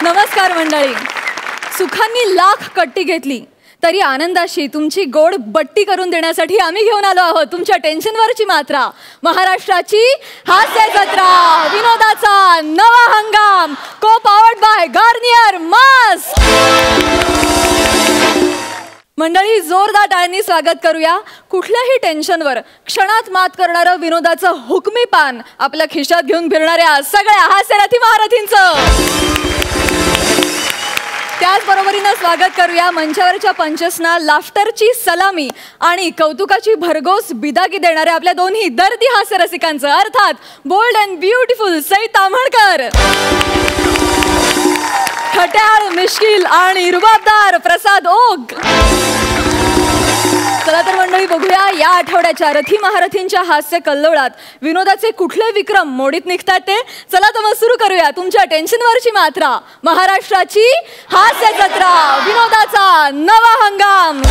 नमस्कार मंडळी. सुखांनी लाख कट्टी घेतली तरी आनंदाशी तुमची गोड बट्टी करून देण्यासाठी आम्ही घेऊन आलो आहोत तुमच्या टेन्शनवरची मात्रा. महाराष्ट्राची हास्य जत्रा, विनोदाचा नवा हंगाम, को पावर्ड बाय गार्नियर मास्क. मंडळी, जोरदार टाळ्यांनी स्वागत करूया कुठल्याही टेन्शनवर क्षणात मात करणारं विनोदाचं हुकमी पान आपल्या खिशात घेऊन फिरणाऱ्या सगळ्या हास्यरथी महारथींचं. त्याचबरोबरीनं स्वागत करूया मंचावरच्या पंचसना लाफ्टरची सलामी आणि कौतुकाची भरघोस बिदागी देणाऱ्या आपल्या दोन्ही दर्दी हास्यरसिकांचं, अर्थात bold and beautiful Sai Tamhankar, खट्याळ, मिश्किल आणि रुबाबदार प्रसाद ओग. चला तर मंडळी, बघूया या आठवड्याच्या रथी महारथींच्या हास्य कल्लोळात विनोदाचे कुठले विक्रम मोडीत निघतात ते. चला तर मग सुरू करूया तुमच्या टेन्शनवरची मात्रा, महाराष्ट्राची हास्य जत्रा, विनोदाचा नवा हंगाम.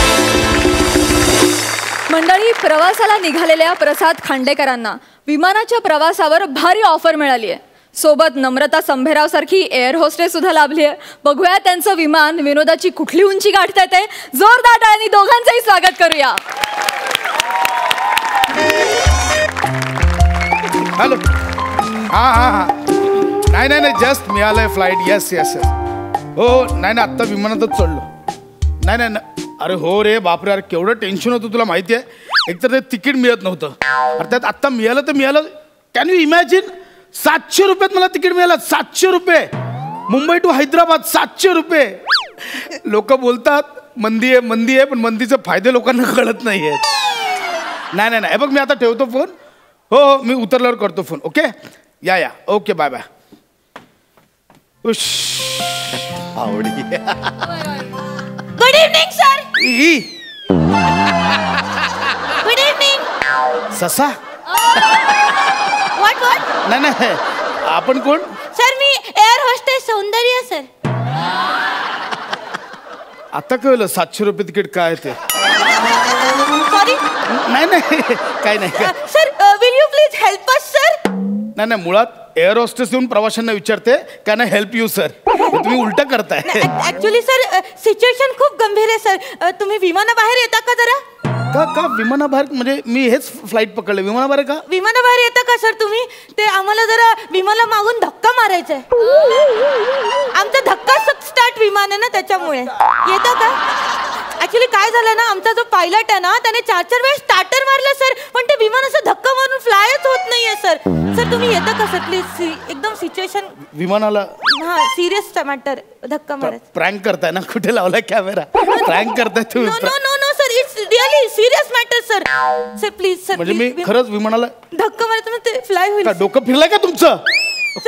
मंडळी, प्रवासाला निघालेल्या प्रसाद खांडेकरांना विमानाच्या प्रवासावर भारी ऑफर मिळाली आहे. सोबत नम्रता संभेराव सारखी एअर होस्टेस सुद्धा लाभली आहे. बघूया त्यांचं विमान विनोदाची कुठली उंची गाठत ते. जोरदार टाळ्यांनी दोघांचंही स्वागत करूया. हॅलो. हां नाही नाही जस्ट मिळालंय फ्लाईट. Yes yes yes. हो नाही आत्ता विमानातच चढलो. नाही अरे हो रे बापरे, अरे केवढं टेन्शन होतं तुला माहिती आहे. एकतर ते तिकीट मिळत नव्हतं, अर्थात आत्ता मिळालं तर मिळालं. कॅन यू इमॅजिन, 700 रुपयात मला तिकीट मिळालं. 700 रुपये, मुंबई टू हैदराबाद 700 रुपये. लोक बोलतात मंदी आहे पण मंदीचे फायदे लोकांना कळत नाही आहेत. नाही बघ, मी आता ठेवतो फोन. हो मी उतरल्यावर करतो फोन. ओके या ओके बाय बाय. आवडी. Good evening sir. Good evening. ससा. व्हॉट नाही आपण कोण सर? मी एअर होस्टेस सौंदर्य सर. आता कळलं 700 रुपये तिकीट काय ते. सॉरी. नाही काय नाही sir. Will you please help us sir? नाही मुळात एअर होस्टेस येऊन प्रवाशांना विचारते can I help you sir. तुम्ही उलट करताय. ऍक्च्युली सर सिच्युएशन खूप गंभीर आहे सर. तुम्ही विमानाबाहेर येता का जरा? का विमानाबाहेर? म्हणजे मी हेच फ्लाईट पकडलं. विमानाबाहेर का? विमानाबाहेर येता का सर तुम्ही? ते आम्हाला जरा विमानाला मागून धक्का मारायचा आहे. आमचा धक्का स्टार्ट विमान आहे ना, त्याच्यामुळे. येता का? ऍक्च्युली काय झालं ना, आमचा जो पायलट आहे ना त्याने 4 वेळा स्टार्टर मारलं सर, पण ते विमान असं धक्का मारून फ्लायच होत नाहीये सर. सर तुम्ही येता का सर प्लीज? एकदम सिच्युएशन विमानाला. हा सिरियस मॅटर. धक्का मारायचा. प्रँक करताय ना? कुठे लावलाय कॅमेरा? प्रँक करताय तुम्ही? No sir, it's really serious matter sir. Sir please sir. म्हणजे मी खरंच विमानाला धक्का मारायचं ना, ते फ्लाय होईल. डोकं फिरलंय का तुमचं?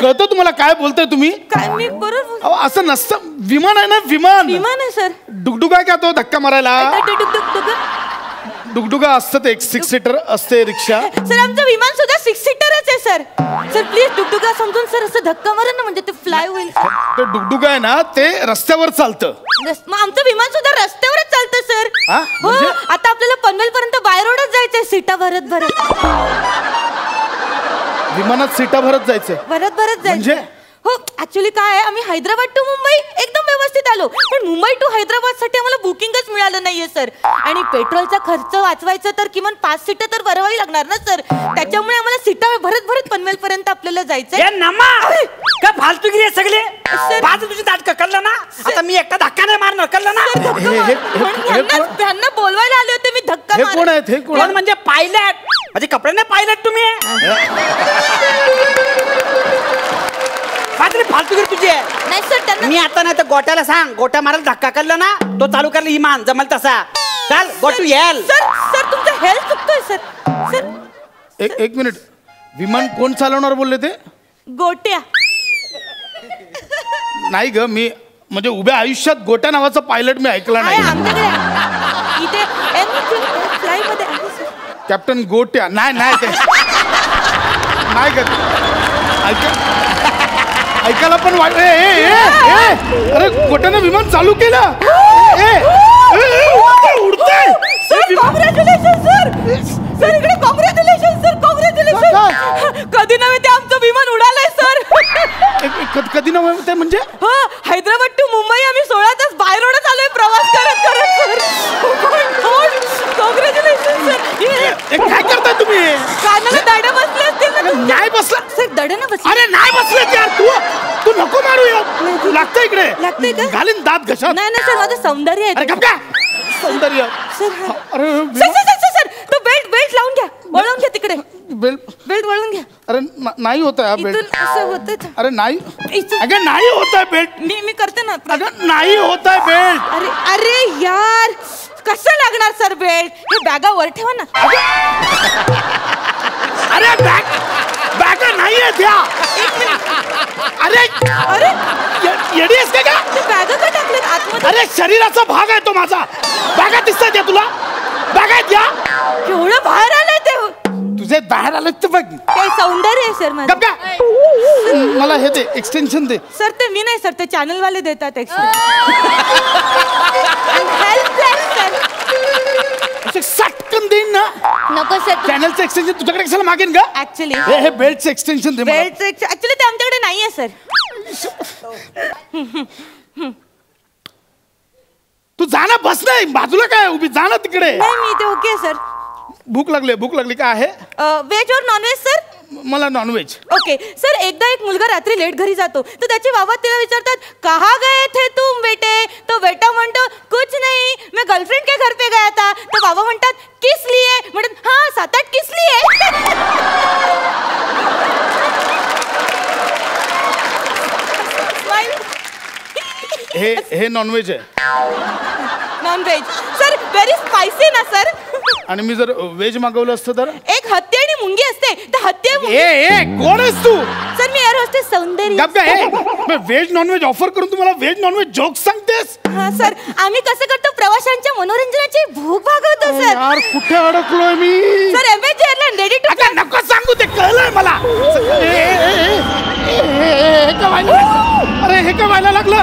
कळतं तुम्हाला काय बोलताय तुम्ही? काय मी बरोबर? असं नसतं. विमान आहे ना, विमान आहे सर. डुगडुगा आहे का तो धक्का मारायला? डुगडुगा असतं ते 6 सीटर असते रिक्षा. सर आमचं विमान सुद्धा 6 सीटरच आहे सर. सर प्लीज डुगडुगा समजून सर असं धक्का मारा ना, म्हणजे ते फ्लाय होईल. ते डुगडुगा आहे ना, ते रस्त्यावर चालतं. मग आमचं विमान सुद्धा रस्त्यावरच चालतं सर. हो, आता आपल्याला पनवेल पर्यंत बाय रोडच जायचंय सीटा भरत. विमानात सीटा भरत जायचंय? भरत जायचं. हो ऍक्च्युली काय आहे, आम्ही हैदराबाद टू मुंबई एकदम व्यवस्थित आलो, पण मुंबई टू हैदराबाद साठी आम्हाला बुकिंगच मिळालं नाहीये सर. आणि पेट्रोलचा खर्च वाचवायचा तर किमान 5 सीटा तर भरवावी लागणार ना सर. त्याच्यामुळे आम्हाला सीटा भरत पनवेल पर्यंत आपल्याला जायचंय. काय फालतूगिरी आहे सगळे. बाजू तुझी नाटकं कळलं ना. आता मी एकटा धक्का नाही मारणार, कळलं ना. त्यांना बोलवायला आले होते मी. धक्का हे कोण आहेत? हे कोण म्हणजे पायलट? म्हणजे कपडे नाही पायलट तुम्ही? फालतूगिरी तुझी आहे. नाही सर त्यांना मी आता नाही तर गोट्याला सांग, गोट्या मारायला धक्का कळलं ना, तो चालू करला इमान जमल तसा. चल गो टू हेल. सर तुमचं हेल्थ चुकतोय सर. सर एक मिनिट. विमान कोण चालवणार बोलले ते? गोट्या. नाही ग, मी म्हणजे उभ्या आयुष्यात गोट्या नावाचा पायलट मी ऐकला नाही. इथे फ्लाय मध्ये कॅप्टन गोट्या. नाही ते नाही ग. ऐकायला पण अरे गोट्यानं विमान चालू केलं. उडतंय. Congratulation sir. इकडे कॉंग्रॅच्युलेशन सर. कॉंग्रॅच्युलेशन. कधी नव्हे ते आमचं विमान उडालंय सर. कधी नव्हे ते म्हणजे हो हैदराबाद टू मुंबई आम्ही 16 तास बाय रोडच आलोय प्रवास करत करत सर. Congratulation sir. काय करताय तुम्ही? कानाला दाडा बसले असतील ना तुमच्या? नाही बसला सर दडा ना बसले. अरे नाही बसले यार तू नको मारू यार. लागतं इकडे लागतंय का? घालीन दात घशात. नाही नाही सर माझं सौंदर्य आहे अरे ते. गप का सौंदर्य. सर अरे सर सर सर सर तो बेल्ट लावून घ्या वळवून घ्या तिकडे बेल्ट वळवून घ्या. अरे नाही होत आहे इथून बेल्ट. असं होतं. अरे नाही इथून- अगं नाही होत आहे बेल्ट. मी करते ना. अगं नाही होत आहे बेल्ट. अरे अरे यार कसं लागणार सर बेल्ट? हे बॅगा वर ठेवा ना. अरे बॅग नाही आहे त्या. अरे अरे येडी आहेस का? ते बॅगा का टाकलेत आतमध्ये? अरे शरीराचा भाग आहे तो माझा. बॅगा दिसतात त्या तुला? बॅगा आहेत या? केवढं बाहेर आलंय ते. तुझे बाहेर आले तर बघ. ते सौंदर्य आहे सर माझं. गप का? मला हे दे एक्सटेन्शन दे. सर ते मी नाही सर ते चॅनल वाले देतात असे सटकन देईन ना. नको सर चॅनलचं एक्सटेन्शन तुझ्याकडे कशाला मागेन का? ऍक्च्युली हे बेल्टचं एक्सटेन्शन दे मला. बेल्ट ऍक्च्युली ते आमच्याकडे नाहीये सर. तू जा ना बस नाही बाजूला काय उभी जा ना तिकडे. नाही मी ते ओके सर. भूक लागली काय आहे? व्हेज और नॉन व्हेज सर? मला नॉनव्हेज. ओके सर एकदा एक मुलगा रात्री लेट घरी जातो तर त्याचे बाबा त्याला विचारतात कहा गए थे तुम बेटे? तो बेटा म्हणतो कुछ नहीं मैं गर्लफ्रेंड के घर पे गया था. तो बाबा म्हणतात किस लिए? म्हणतात हाँ 7-8 किस लिए. हे नॉनव्हेज आहे. Non veg sir very spicy ना सर. आणि मी जर व्हेज मागवलं असतं तर? एक हत्ती आणि मुंगी असते तर हत्ती आणि मुंगी- ए कोण आहेस तू? सर मी एअर होस्टेस सौंदर्य. गप का? हे व्हेज नॉनव्हेज ऑफर करून तुम्हाला व्हेज नॉनव्हेज जोक्स सांगतेस? हा सर आम्ही कसं करतो प्रवाशांच्या मनोरंजनाची भूक भागवतो सर. यार कुठे अडकलोय मी? Sir MH airline ready to. आता नको सांगू ते कळलंय मला. अरे हे काय व्हायला लागलं?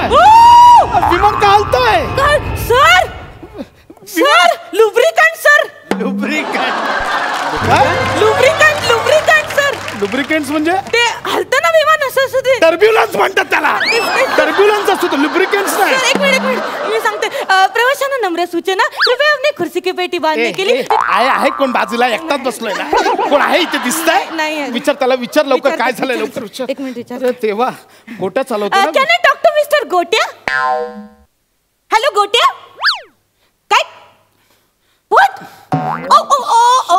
विमान का हलतंय? Sir sir lubricant sir. Lubricant sir. Lubricants म्हणजे? ते हलतं ना विमान असं असं ते. टर्ब्युलन्स म्हणतात त्याला. टर्ब्युलन्स असतो तो लुब्रिकेंट्स सर नाही. एक मिनिट मी सांगते प्रवाशांना नम्र सूचना कृपया अपनी खुर्सी की पेटी बांधने के लिए. आहे कोण बाजूला एकटाच बसलोय ना? कोण आहे इथे दिसतंय? नाही आहे. विचार त्याला विचार लवकर विचार- काय झालंय विचार- लवकर विचार. एक मिनिट विचार. अरे तेव्हा गोट्या चालवतो ना. Can I talk to mister Gotya? Hello Gotya काय? What? Oh oh oh oh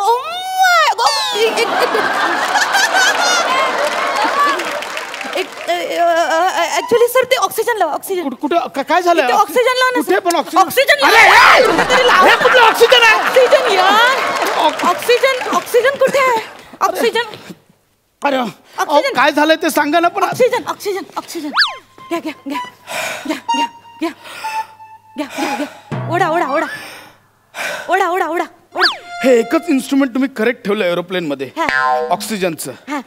actually sir ते ऑक्सिजन लावा ऑक्सिजन. कुठे काय झालं? ते ऑक्सिजन लावा ना कुठे पण ऑक्सिजन. ऑक्सिजन? ऑक्सिजन अरे लावा. हे! कुठेतरी लावा. हे कुठलं ऑक्सिजन आहे? ऑक्सिजन यार ऑक्सिजन कुठे आहे? ऑक्सिजन अरे ऑक्सिजन. काय झालंय ते सांगा ना पण. ऑक्सिजन घ्या घ्या घ्या घ्या घ्या घ्या घ्या घ्या घ्या ओढा ओढा ओढा ओढा ओढा ओढा ओढा. हे एकच इन्स्ट्रुमेंट तुम्ही करेक्ट ठेवलं एरोप्लेन मध्ये हा. ऑक्सिजनचं. हा.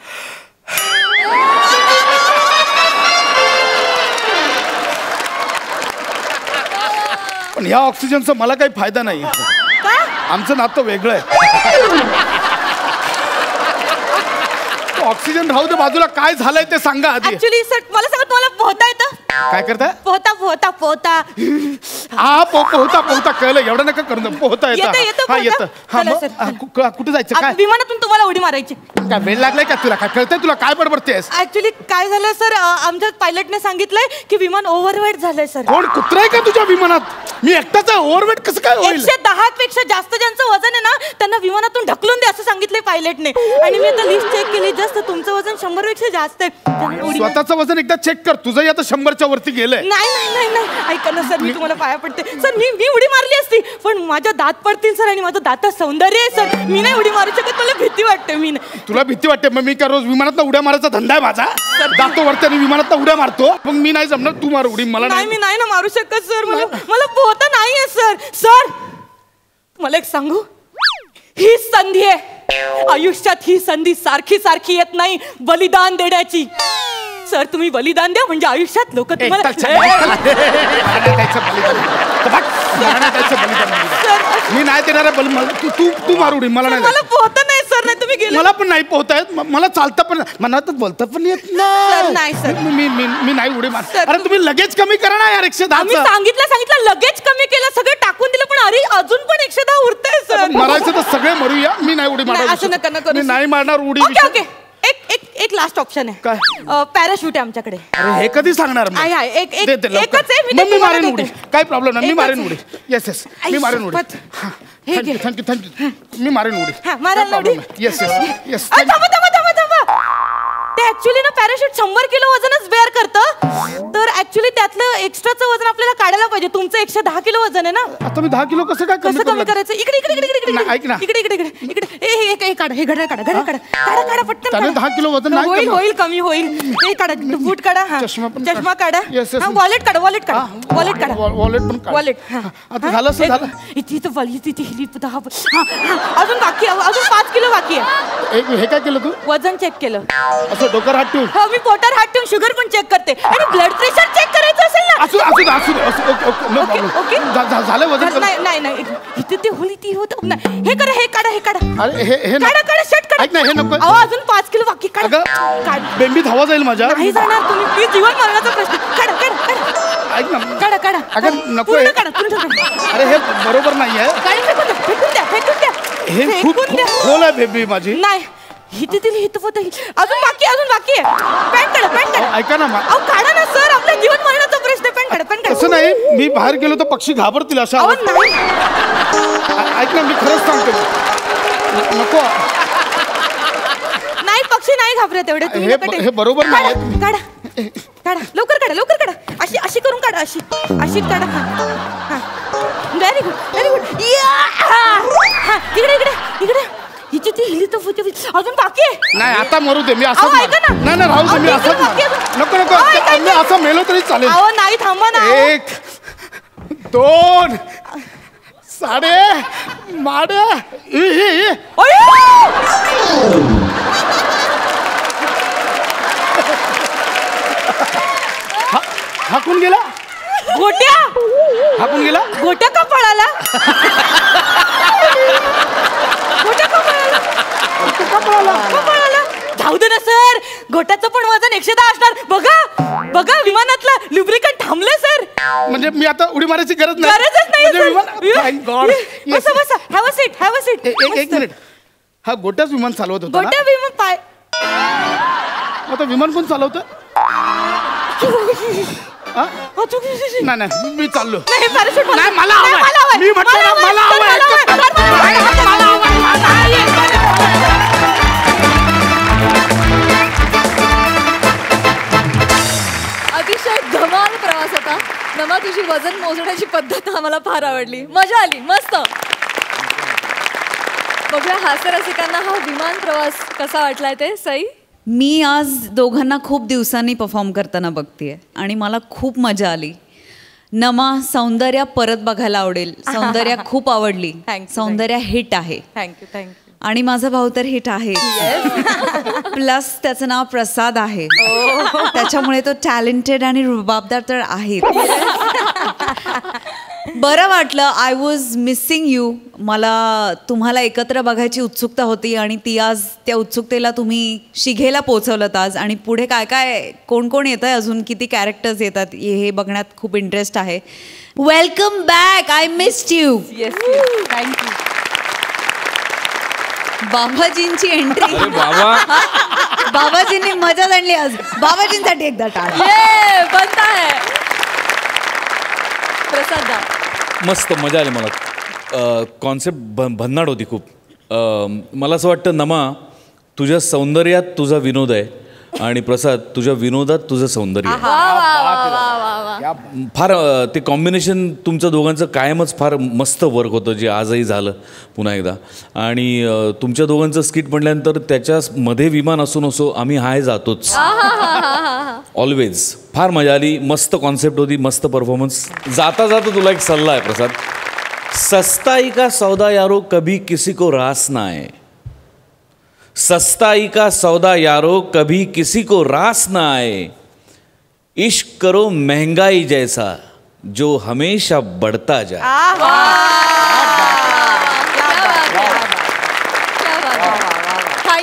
पण ह्या ऑक्सिजनचा मला काही फायदा नाही. का? आमचं नातं वेगळं आहे. ऑक्सिजन राहू दे बाजूला. काय झालंय ते सांगा आधी. ऍक्च्युली सर मला सांगा तुम्हाला पोहता येतं? काय करताय? पोहता हा पोहता कळलं. एवढं नका करून पोहता येतं, येतं. हा पोहता? येतं. हा चला, मग सर. कुठे जायचं काय? विमानातून तुम्हाला उडी मारायची. काय वेळ लागलाय का तुला? काय कळतंय तुला? काय बडबडतेस? ऍक्च्युली काय झालं सर आमच्या पायलटने सांगितलंय की विमान ओव्हरवेट झालंय सर. कोण कुत्राय का तुझ्या विमानात? मी एकटाच आहे. ओव्हरवेट कसं काय होईल? 110 पेक्षा जास्त ज्यांचं वजन आहे ना त्यांना विमानातून ढकलून दे असं सांगितलंय पायलटने. आणि मी आता लिस्ट चेक केली जस्ट तुमचं वजन 100 पेक्षा जास्त आहे. त्यामुळे उडी मार- स्वतःचं वजन एकदा चेक कर. तुझंही आता 100च्या वरती गेलंय. नाही नाही नाही नाही ऐका ना सर मी तुम्हाला पाया पडते सर. मी उडी मारली असती पण माझ्या दात पडतील सर आणि माझं दातात सौंदर्य आहे सर. मी नाही उडी मारू शकत. मला भीती वाटते. मी नाही. तुला भीती वाटते? मग मी काय रोज विमानात उड्या मारायचा धंदा आहे माझा? जातो वरती आणि विमानात उड्या मारतो. मग मी नाही जमणार. तू मार उडी. मला नाही नाही. मी नाही ना मारू शकत सर. मला पोहता नाहीये सर. सर मला एक सांगू ही संधी आहे आयुष्यात. ही संधी सारखी सारखी येत नाही बलिदान देण्याची. सर तुम्ही बलिदान द्या म्हणजे आयुष्यात लोक तुम्हाला मी नाही देणार. तू मार उडी. मला नाही. मला पोहता नाही सर. सर नाही तुम्ही गेले. मला पण नाही पोहता येत मला चालता पण मला तर बोलता पण येत सर, नाही, सर. मी नाही उडी मार. सर, अरे तुम्ही लगेच कमी करा ना यार 110. आम्ही सांगितलं लगेच कमी केलं सगळं टाकून दिलं पण अरे अजून पण 110 उरतंय सर. मरायचं तर सगळे मरूया मी नाही उडी नाही, असं नका मारणार करू. मी नाही मारणार उडी. ओके ओके एक लास्ट ऑप्शन आहे. काय? पॅराशूट आहे आमच्याकडे. अरे हे कधी सांगणार मग? आहे एक दे, दे, लवकर. एकच आहे. मग मी मारेन उडी काय प्रॉब्लेम नाही मी एकच मारेन आहे. उडी. येस मी मारेन उडी. हे घे. थँक्यू मी मारेन उडी. हा, मारायला उडी. येस येस थांबा. ते ऍक्च्युली ना पॅराशूट 100 किलो वजनच बेअर करतं तर ऍक्च्युली त्यातलं एक्स्ट्राचं वजन आपल्याला काढायला पाहिजे. तुमचं 110 किलो वजन आहे ना. आता मी 10 किलो कसं काय कसं कमी करायचं? इकडे नाही, ऐक ना. इकडे काढा हे घड्याळ काढा पटकन त्याने काढा. 10 किलो वजन नाही करणार. होईल कमी होईल. हे काढा बूट काढा. हा. चष्मा पण चष्मा काढा. Yes, yes. वॉलेट काढा वॉलेट काढा. वॉलेट पण काढ. वॉलेट आता झालं सर झालं. इथे हिली 10. अजून बाकी आहे. अजून 5 किलो बाकी आहे. हे काय केलं तू वजन चेक केलं. असं डोक्यावर हात ठेवून हो मी पोटावर हात ठेवून शुगर पण चेक करते आणि ब्लड प्रेशर चेक करायचं असेल ना. असू ओके नो प्रॉब्लेम झालं वजन कमी. नाही इथे ते होली ती होत नाही. हे काढा अरे हे काढा शर्ट काढा. ऐक ना हे नको अहो अजून 5 किलो बाकी काढा. अगं बेंबीत हवा जाईल माझ्या. नाही जाणार तुम्ही प्लीज जीवन मरणाचा प्रश्न. काढा ऐक ना काढा. अगं नको पूर्ण काढा. अरे हे बरोबर नाहीये. फेकून द्या. हे खूप खोल आहे बेबी माझी. नाही हिथे अजून बाकी आहे. पॅन्ट काढा. ऐका ना अहो काढा ना सर आपल्या जीवन मरणाचा प्रश्न. पॅन्ट काढा. असं नाही मी बाहेर गेलो तर पक्षी घाबरतील अशा अहो नाही ऐक ना मी खरंच सांगतो नको. नाही पक्षी नाही घाबरत एवढे. तुम्ही नका हे टेन्शन. बरोबर नाही. काढा लवकर काढा. अशी करून काढा. अशी काढा. हा व्हेरी गुड इकडे हिची ती हिली तर होती. अजून बाकी आहे. नाही आता मरू दे मी अहो, असं ऐका ना. नाही राहू दे मी अहो, असंच बाकी मार. आहे. नको अहो, ऐका, मी असं मेलो तरी चालेल. अहो नाही थांबा ना. 1 2 साडे माडे हाकून गेला. गोट्या का पळाला. जाऊ दे ना सर. गोट्याचं पण वजन 110 असणार. बघा विमानातलं लुब्रिकंट थांबले सर. म्हणजे मी आता उडी मारायची गरजच नाही थँक गॉड. बसा हॅव अ सीट. एक मिनिट हा गोट्याच विमान चालवत होता गोट्या विमान पाय. आता विमान कोण चालवतं. नाही मी चाललो. नाही पॅराशूट नाही मला हवंय. मी म्हटलं ना मला अतिशय धमाल प्रवास होता. नमा तुझी वजन मोजण्याची पद्धत आम्हाला फार आवडली. मजा आली. मस्त. बघूया हास्यरसिकांना हा विमान प्रवास कसा वाटलाय ते. सई मी आज दोघांना खूप दिवसांनी परफॉर्म करताना बघतेय आणि मला खूप मजा आली. नमा सौंदर्य परत बघायला आवडेल. सौंदर्य खूप आवडली. सौंदर्य हिट आहे. थँक्यू. आणि माझा भाऊ तर हिट आहे. प्लस त्याचं नाव प्रसाद आहे. त्याच्यामुळे तो टॅलेंटेड आणि रुबाबदार तर आहे. बरं वाटलं. I was missing you. मला तुम्हाला एकत्र बघायची उत्सुकता होती आणि ती आज त्या उत्सुकतेला तुम्ही शिघेला पोचवलं आज. आणि पुढे काय कोण येतं आहे अजून किती कॅरेक्टर्स येतात हे बघण्यात खूप इंटरेस्ट आहे. Welcome back. I missed you. Thank you. बाबाजींची एंट्री. बाबाजींनी मजा आणली आज. बाबाजींसाठी एकदा टाळ. बनता है. प्रसाद मस्त मजा आली मला. कॉन्सेप्ट भन्नाट होती खूप. मला असं वाटतं नमा तुझ्या सौंदर्यात तुझा विनोद आहे आणि प्रसाद तुझ्या विनोदात तुझं सौंदर्य आहे. फार ते कॉम्बिनेशन तुमचं दोघांचं कायमच फार मस्त वर्क होतं जे आजही झालं पुन्हा एकदा. आणि तुमच्या दोघांचं स्किट म्हटल्यानंतर त्याच्यामध्ये विमान असो नसो आम्ही हाय जातोच ऑलवेज. फार मजा आली. मस्त कॉन्सेप्ट होती. मस्त परफॉर्मन्स. जाता तुला एक सल्ला आहे प्रसाद. सस्ताई का सौदा यारो कभी किसी को रास ना आए. सस्ताई का सौदा यारो कभी किसी को रास ना आए. इश्क करो महंगाई जैसा जो हमेशा बढ़ता जाए.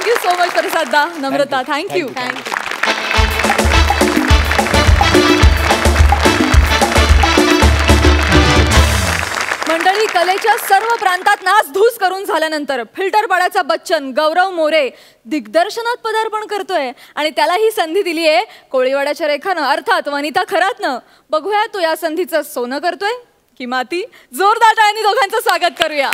थँक्यू सो मच प्रसाद दा, नम्रता, थँक्यू. मंडळी, कलेच्या सर्व प्रांतात नासधूस करून झाल्यानंतर फिल्टर पाड्याचा बच्चन गौरव मोरे दिग्दर्शनात पदार्पण करतोय आणि त्याला ही संधी दिली आहे कोळीवाड्याच्या रेखानं, अर्थात वनिता खरातनं. बघूया तो या संधीचं सोनं करतोय की माती. जोरदार टाळ्यांनी दोघांचं स्वागत करूया.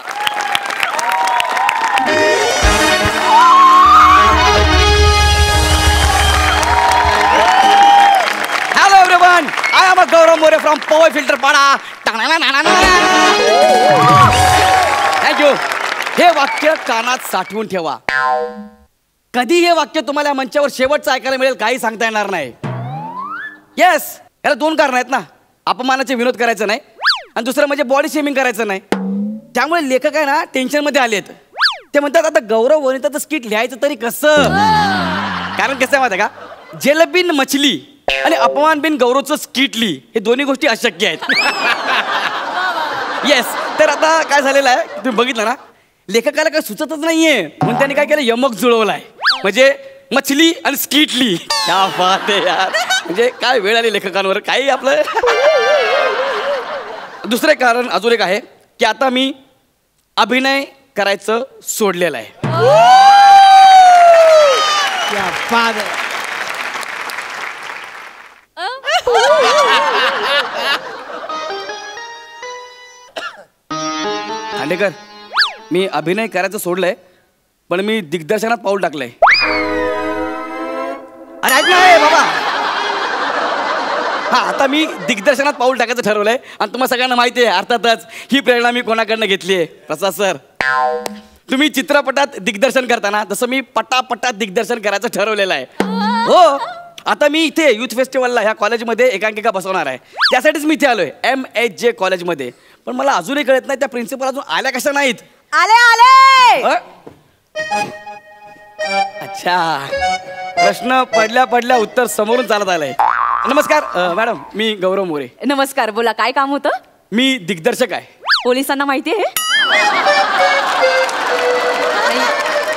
Hello everyone, I am Gaurav More from power filter Pada. Thank you. हे वाक्य कानात साठवून ठेवा. कधी हे वाक्य तुम्हाला या मंचावर शेवटचं ऐकायला मिळेल काही सांगता येणार नाही. येस, याला 2 कारण आहेत ना. अपमानाचे विनोद करायचं नाही आणि दुसरं म्हणजे बॉडी शेमिंग करायचं नाही. त्यामुळे लेखक आहे ना टेन्शनमध्ये आलेत. ते म्हणतात आता गौरव वनिताचं स्किट लिहायचं तरी कसं. कारण कसं आहे माहिती आहे का, जेलबिन मछली आणि अपमान बिन गौरवचं स्किटली हे दोन्ही गोष्टी अशक्य आहेत. येस, तर आता काय झालेलं आहे तुम्ही बघितलं ना, लेखकाला काय सुचतच नाहीये म्हणून त्यांनी काय केलं, यमक जुळवलाय. म्हणजे मछली आणि स्किटली. क्या बात आहे यार, म्हणजे काय वेळ आली लेखकांवर. काही आपलं दुसरे कारण अजून एक आहे की आता मी अभिनय करायचं सोडलेलं आहे. क्या बात आहे. खांडेकर, मी अभिनय करायचं सोडलंय पण मी दिग्दर्शनात पाऊल टाकलंय. अरे ऐक ना बाबा, हा आता मी दिग्दर्शनात पाऊल टाकायचं ठरवलंय आणि तुम्हाला सगळ्यांना माहिती आहे अर्थातच ही प्रेरणा मी कोणाकडनं घेतली आहे. प्रसाद सर, तुम्ही चित्रपटात दिग्दर्शन करताना तसं मी पटापटात दिग्दर्शन करायचं ठरवलेलं आहे. हो, आता मी इथे युथ फेस्टिवलला ह्या कॉलेजमध्ये एकांकिका बसवणार आहे. त्यासाठीच मी इथे आलोय MHJ कॉलेजमध्ये. पण मला अजूनही कळत नाही त्या प्रिन्सिपल अजून आल्या कशा नाहीत. आले. अच्छा, प्रश्न पडल्या पडल्या उत्तर समोरून चालत आलंय. नमस्कार मॅडम, मी गौरव मोरे. नमस्कार, बोला काय काम होतं. मी दिग्दर्शक आहे. पोलिसांना माहिती आहे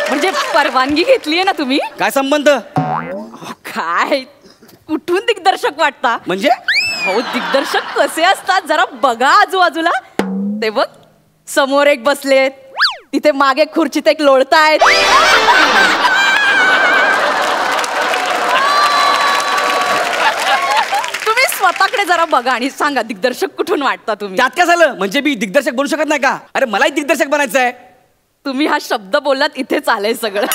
म्हणजे परवानगी घेतली आहे ना तुम्ही. काय संबंध. काय कुठून दिग्दर्शक वाटता. म्हणजे हो, दिग्दर्शक कसे असतात जरा बघा आजूबाजूला. ते बघ, समोर एक बसलेत, तिथे मागे खुर्चीत एक लोळतायत. तुम्ही स्वतःकडे जरा बघा आणि सांगा दिग्दर्शक कुठून वाटता तुम्ही. त्यात काय झालं, म्हणजे मी दिग्दर्शक बनू शकत नाही का. अरे मलाही दिग्दर्शक बनायचं आहे. तुम्ही हा शब्द बोललात इथे चालेल सगळं.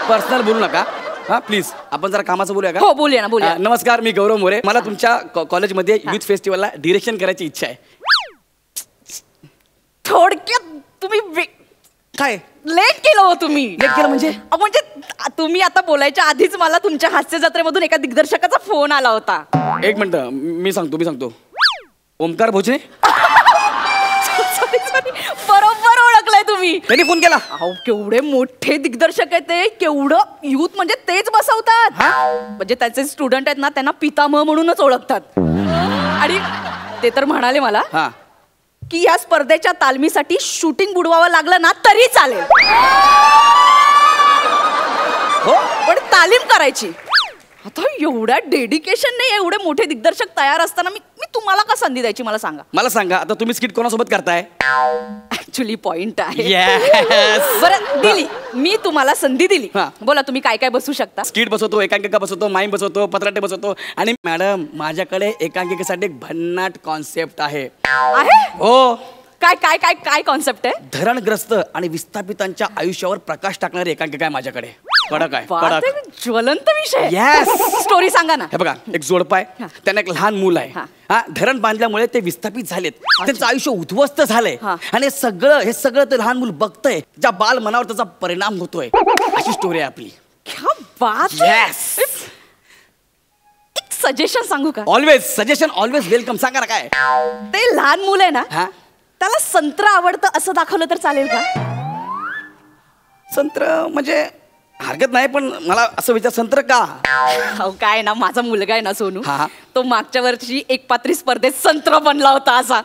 पर्सनल बोलू नका हा प्लीज. आपण जरा कामाचं बोलूया का. हो, बोलूया ना, बोलूया. नमस्कार, मी गौरव मोरे. मला तुमच्या कॉलेजमध्ये युथ फेस्टिवलला डिरेक्शन करायची इच्छा आहे. थोडक्यात तुम्ही काय लेट केलं हो तुम्ही. लेट केलं म्हणजे म्हणजे तुम्ही आता बोलायच्या आधीच मला तुमच्या हास्य जत्रेमधून एका दिग्दर्शकाचा फोन आला होता. एक मिनिट, मी सांगतो. ओमकार भोजने. बरोबर ओळखलंय तुम्ही. त्यांनी फोन केला. अहो, केवढे मोठे दिग्दर्शक आहेत ते. केवढं युथ म्हणजे तेच बसवतात. म्हणजे त्याचे स्टुडंट आहेत ना, त्यांना पितामह म्हणूनच ओळखतात. आणि ते तर म्हणाले मला की या स्पर्धेच्या तालमीसाठी शूटिंग बुडवावं लागलं ना तरी चालेल. हो, पण तालीम करायची. आता एवढ्या डेडिकेशनने एवढे मोठे दिग्दर्शक तयार असताना मी तुम्हाला का संधी द्यायची मला सांगा. मला सांगा, आता तुम्ही स्किट कोणासोबत करताय. ऍक्च्युली पॉइंट आहे. बरं, दिली मी तुम्हाला संधी दिली. बोला तुम्ही काय काय बसू शकता. स्किट बसवतो, एकांकिका बसवतो, माईम बसवतो, पत्राटे बसवतो. आणि मॅडम, माझ्याकडे एकांकिकेसाठी एक भन्नाट कॉन्सेप्ट आहे. हो. काय काय काय काय कॉन्सेप्ट आहे. धरणग्रस्त आणि विस्थापितांच्या आयुष्यावर प्रकाश टाकणारी एकांकिका आहे माझ्याकडे. कडक आहे, कडक, ज्वलंत विषय. येस. स्टोरी सांगा ना. हे बघा, एक जोडपा आहे, त्यांना एक लहान मूल आहे. हा, धरण बांधल्यामुळे ते विस्थापित झालेत. त्यांचं आयुष्य उद्ध्वस्त झालंय आणि हे सगळं ते लहान मूल बघतंय. ज्या बाल मनावर त्याचा परिणाम होतोय. अशी स्टोरी आहे आपली. क्या बात है. एक सजेशन सांगू का. Always suggestion, always welcome. सांगा ना काय. ते लहान मूल आहे ना, त्याला संत्र आवडतं असं दाखवलं तर चालेल का. संत्र म्हणजे हरकत नाही, पण मला असं विचार, संत्र का. काय ना, माझा मुलगा आहे ना सोनू, तो मागच्या वर्षी एक पात्री स्पर्धेत संत्र बनला होता. असा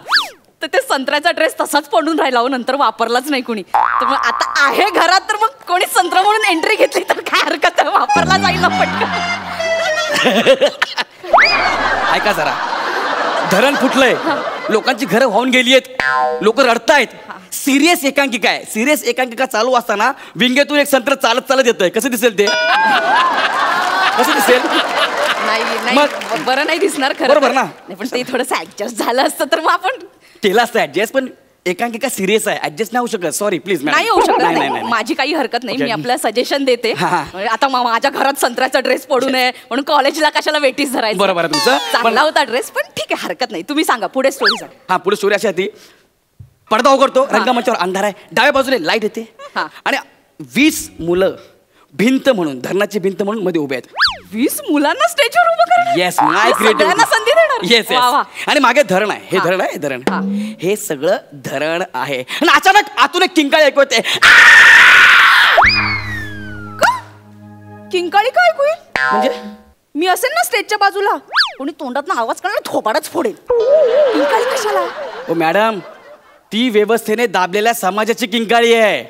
तर ते संत्र्याचा ड्रेस तसाच पडून राहिला हो, नंतर वापरलाच नाही कुणी. तर मग आता आहे घरात, तर मग कोणी संत्र म्हणून एंट्री घेतली तर काय हरकत आहे, वापरला जाईल ना पटकन. ऐका जरा, धरण फुटलंय, लोकांची घरं वाहून गेली आहेत, लोक रडतायत. सिरियस एकांकिका आहे. सिरियस एकांकिका चालू असताना विंगेतून एक संत्र चालत चालत येतंय. कसं दिसेल ते? कसं दिसेल? नाही मग? बरं नाही दिसणार खरं. बरोबर ना? नाही, पण ते थोडंसं ऍडजस्ट झालं असतं तर मग आपण केलं असतं ऍडजस्ट, पण एकांकिका सिरियस आहे, ऍडजस्ट नाही होऊ शकत. Sorry please. नाही होऊ शकत. नाही, माझी काही हरकत नाही. Okay. मी आपल्याला सजेशन देते. हा. आता माझ्या घरात संत्र्याचा ड्रेस पडू नये म्हणून कॉलेजला कशाला वेटीस धरायचं. बरोबर आहे तुमचं. चांगला होता ड्रेस, पण ठीक आहे, हरकत नाही. तुम्ही सांगा पुढे स्टोरी सांगा. हा, पुढे स्टोरी अशी होती. पडदा उघडतो, रंगमंचावर अंधार आहे, डाव्या बाजूने लाईट येते हा. आणि 20 मुलं भिंत म्हणून, धरणाची भिंत म्हणून मध्ये उभे आहेत. 20 मुलांना स्टेजवर उभं करणार. येस, माय सगळ्यांना संधी देणार. येस वा, वा. आणि मागे धरण आहे. हे हा. धरण आहे, हे धरण. हा. हे सगळं धरण आहे आणि अचानक आतून एक किंकाळी ऐकू येते. किंकाळी काय ऐकू येईल? म्हणजे मी असेल ना स्टेजच्या बाजूला, कोणी तोंडात ना आवाज काढणार, थोबाडच फोडेल. किंकाळी कशाला? ओ मॅडम, ती व्यवस्थेने दाबलेल्या समाजाची किंकाळी आहे.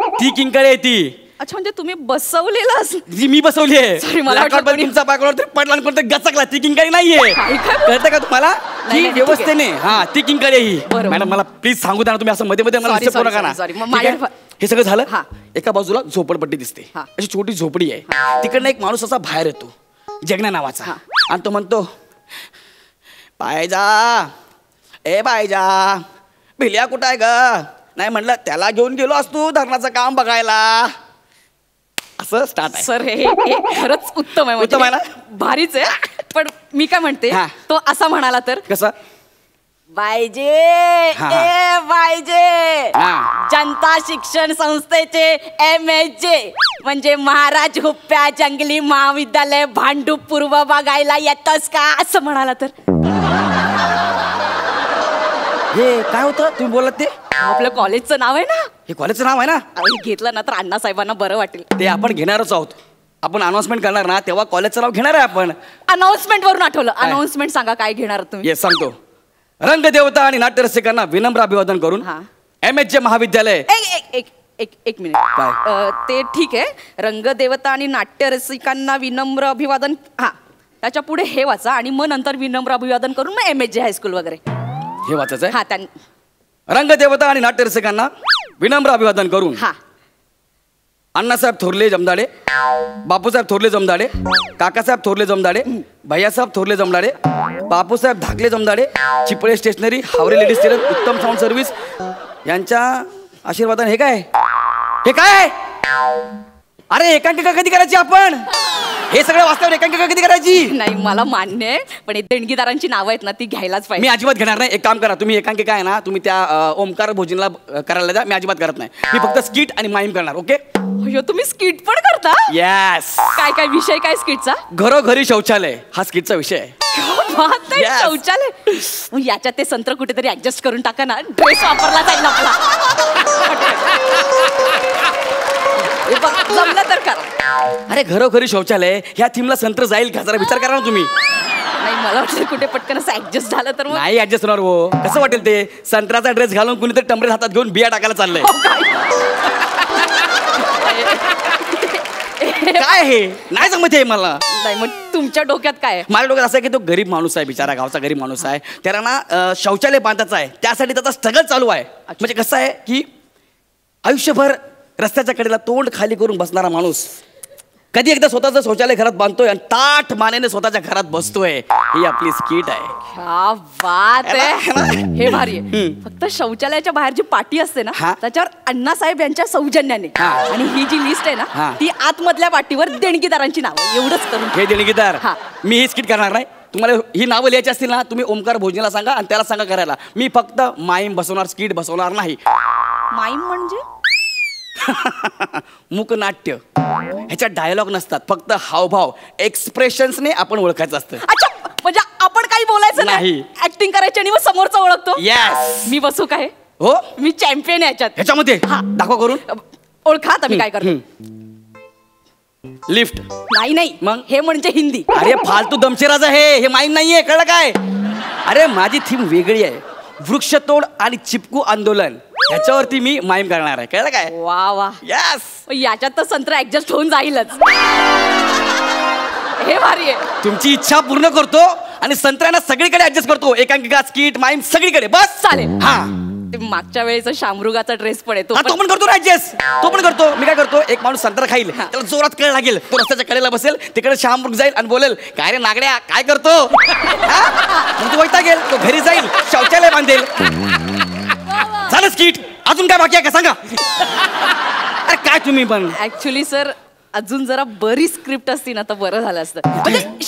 ती किंकाळी आहे ती. अच्छा, म्हणजे तुम्ही बसवलेलं जी मी बसवली आहे. Sorry, मला वाटलं Blackout मध्ये कोणी- तुमचा बाकवर पडला आणि कोणतं गचकला. ती किंकाळी नाहीये. काय कळतं का तुम्हाला? नाही, ती ठीक आहे. व्यवस्थेने, हा, ती किंकाळी आहे ही. बरोबर. मॅडम मला प्लीज सांगू द्या ना, तुम्ही असं मध्ये मध्ये मला Sorry, disturb sorry, नका ना. sorry, sorry. मग ठीक आहे? माझ्या- हे सगळं झालं. हा. एका बाजूला झोपडपट्टी दिसते. हा. अशी छोटी झोपडी आहे. तिकडनं एक माणूस असा बाहेर येतो, जगण्या नावाचा. हा. आणि तो म्हणतो, पायजा, ए पायजा, भिल्या कुठं आहे ग? नाही म्हणलं, त्याला घेऊन गेलो असतो धरणाचं काम बघायला. असं स्टार्ट आहे. सर, हे खरंच उत्तम आहे. उत्तम आहे ना? भारीच आहे. पण मी काय म्हणते, हा. तो असा म्हणाला तर कसं? बायजे, हा. ए बायजे, हा. जनता शिक्षण संस्थेचे MSJ म्हणजे महाराज हुप्प्या जंगली महाविद्यालय भांडूप पूर्व बघायला येतस का, असं म्हणाला तर? हे काय होतं तुम्ही बोलत ते? आपलं कॉलेजचं नाव आहे ना. हे कॉलेजचं नाव आहे ना? अहो, हे घेतलं ना तर अण्णासाहेबांना बरं वाटेल. ते आपण घेणारच आहोत. आपण अनाउन्समेंट करणार ना, तेव्हा कॉलेजचं नाव घेणार आहे आपण. अनाउन्समेंट वरून आठवलं. काय? अनाउन्समेंट सांगा, काय घेणार तुम्ही? येस, सांगतो. रंगदेवता आणि नाट्यरसिकांना विनम्र अभिवादन करून हा. MSJ महाविद्यालय. एक मिनिट. काय? ते ठीक आहे. रंगदेवता आणि नाट्यरसिकांना विनम्र अभिवादन, हा, त्याच्या पुढे हे वाचा आणि मग नंतर विनम्र अभिवादन करून मग MSJ हायस्कूल वगैरे. हे वाचायचं हा, आहे. रंगदेवता आणि नाट्यरसिकांना विनम्र अभिवादन करून हा. अण्णासाहेब थोरले जमदाडे, बापूसाहेब थोरले जमदाडे, काकासाहेब थोरले जमदाडे, भैयासाहेब थोरले जमदाडे, बापूसाहेब धाकले Jamdade, Chiple stationery, Haware ladies tailor, Uttam sound service यांच्या आशीर्वादाने. हे काय? हे काय? अरे एकांकिका कधी करायची आपण? हे सगळं वास्तव एकांकिका कधी करायची? नाही, मला मान्य आहे, पण देणगीदारांची नावं आहेत ना, ती घ्यायलाच मी पाहिजे. अजिबात घेणार नाही. एक काम करा, तुम्ही एकांकिका आहे ना, तुम्ही त्या ओमकार भोजनला करायला द्या. मी अजिबात करत नाही. मी फक्त स्किट आणि माईम करणार. ओके? अय्यो, तुम्ही स्किट पण करता? येस. काय काय विषय काय स्किटचा? घरोघरी शौचालय हा स्किटचा विषय आहे. बात आहे, Yes. शौचालय. मग याच्यात ते संत्र कुठेतरी ऍडजस्ट करून टाका ना, ड्रेस वापरला जाईल आपला. हे बघ, जमलं तर करा. अरे घरोघरी शौचालय ह्या थीमला संत्र जाईल का? जरा विचार करा ना तुम्ही. नाही, मला वाटलं कुठे पटकन असं ऍडजस्ट झालं तर मग. नाही ऍडजस्ट होणार हो. कसं वाटेल ते? संत्र्याचा ड्रेस घालून कुणीतरी टमरेल हातात घेऊन बिया टाकायला चाललंय. अहो, काय? काय हे? नाही जमत हे मला. नाही, मग तुमच्या डोक्यात काय आहे? माझ्या डोक्यात असं आहे की तो गरीब माणूस आहे, बिचारा गावचा गरीब माणूस आहे. त्याला ना शौचालय बांधायचं आहे. त्यासाठी त्याचा स्ट्रगल चालू आहे. म्हणजे कसं आहे की आयुष्यभर रस्त्याच्या कडेला तोंड खाली करून बसणारा माणूस कधी एकदा स्वतःचं शौचालय घरात बांधतोय आणि ताठ मानेने स्वतःच्या घरात बसतोय. ही आपली स्किट आहे. क्या बात है आहे. ना? हे भारी आहे. फक्त शौचालयाच्या बाहेर जी पाटी असते ना, हा. त्याच्यावर अण्णासाहेब यांच्या सौजन्याने हा. आणि ही जी लिस्ट आहे हा. ना, ती आतमधल्या पाटीवर देणगीदारांची नावं, एवढंच करून. हे देणगीदार. हा. मी ही स्किट करणार नाही. तुम्हाला ही नावं लिहायची असतील ना, तुम्ही ओमकार भोजनीला सांगा आणि त्याला सांगा करायला. मी फक्त माईम बसवणार, स्किट बसवणार नाही. माईम म्हणजे? मूकनाट्य. ह्याच्यात डायलॉग नसतात, फक्त हावभाव एक्सप्रेशन्सने आपण ओळखायचं असतं. अच्छा, म्हणजे आपण काही बोलायचं नाही, नाही. ऍक्टिंग करायची आणि मग समोरचा ओळखतो. येस. मी बसू काय? हो, मी चॅम्पियन आहे याच्यात. ह्याच्यामध्ये हा. दाखवा करून. ओळखा आता मी काय करतो. लिफ्ट. नाही, मग? हे म्हणजे हिंदी. अरे फालतू दमशेराज आहे हे, माईम नाहीये, कळलं काय? अरे माझी थीम वेगळी आहे. वृक्षतोड आणि चिपकू आंदोलन ह्याच्यावरती मी माईम करणार आहे. कळलं काय? वा वा, यस. याच्यात तर संत्रा ऍडजस्ट होऊन जाईलच. हे भारी आहे. तुमची इच्छा पूर्ण करतो आणि संत्र्यांना सगळीकडे ऍडजस्ट करतो. एकांकिका, स्किट, माईम सगळीकडे. बस चालेल. हा. ते मागच्या वेळेचा शामरुगाचा ड्रेस पण आहे तो हा, तो पण करतो ऍडजस्ट. तो पण करतो. मी काय करतो, एक माणूस संत्रा खाईल, त्याला जोरात कळ लागेल, तो रस्त्याच्या कडेला बसेल, तिकडे शामरुग जाईल आणि बोलेल, काय रे नागड्या काय करतो. मग तो वैतागेल, तो घरी जाईल, शौचालय बांधेल. झालं स्किट. अजून काय बाकी आहे का सांगा. अरे काय तुम्ही पण. ऍक्च्युली सर अजून जरा बरी स्क्रिप्ट असती ना तर बरं झालं असतं. म्हणजे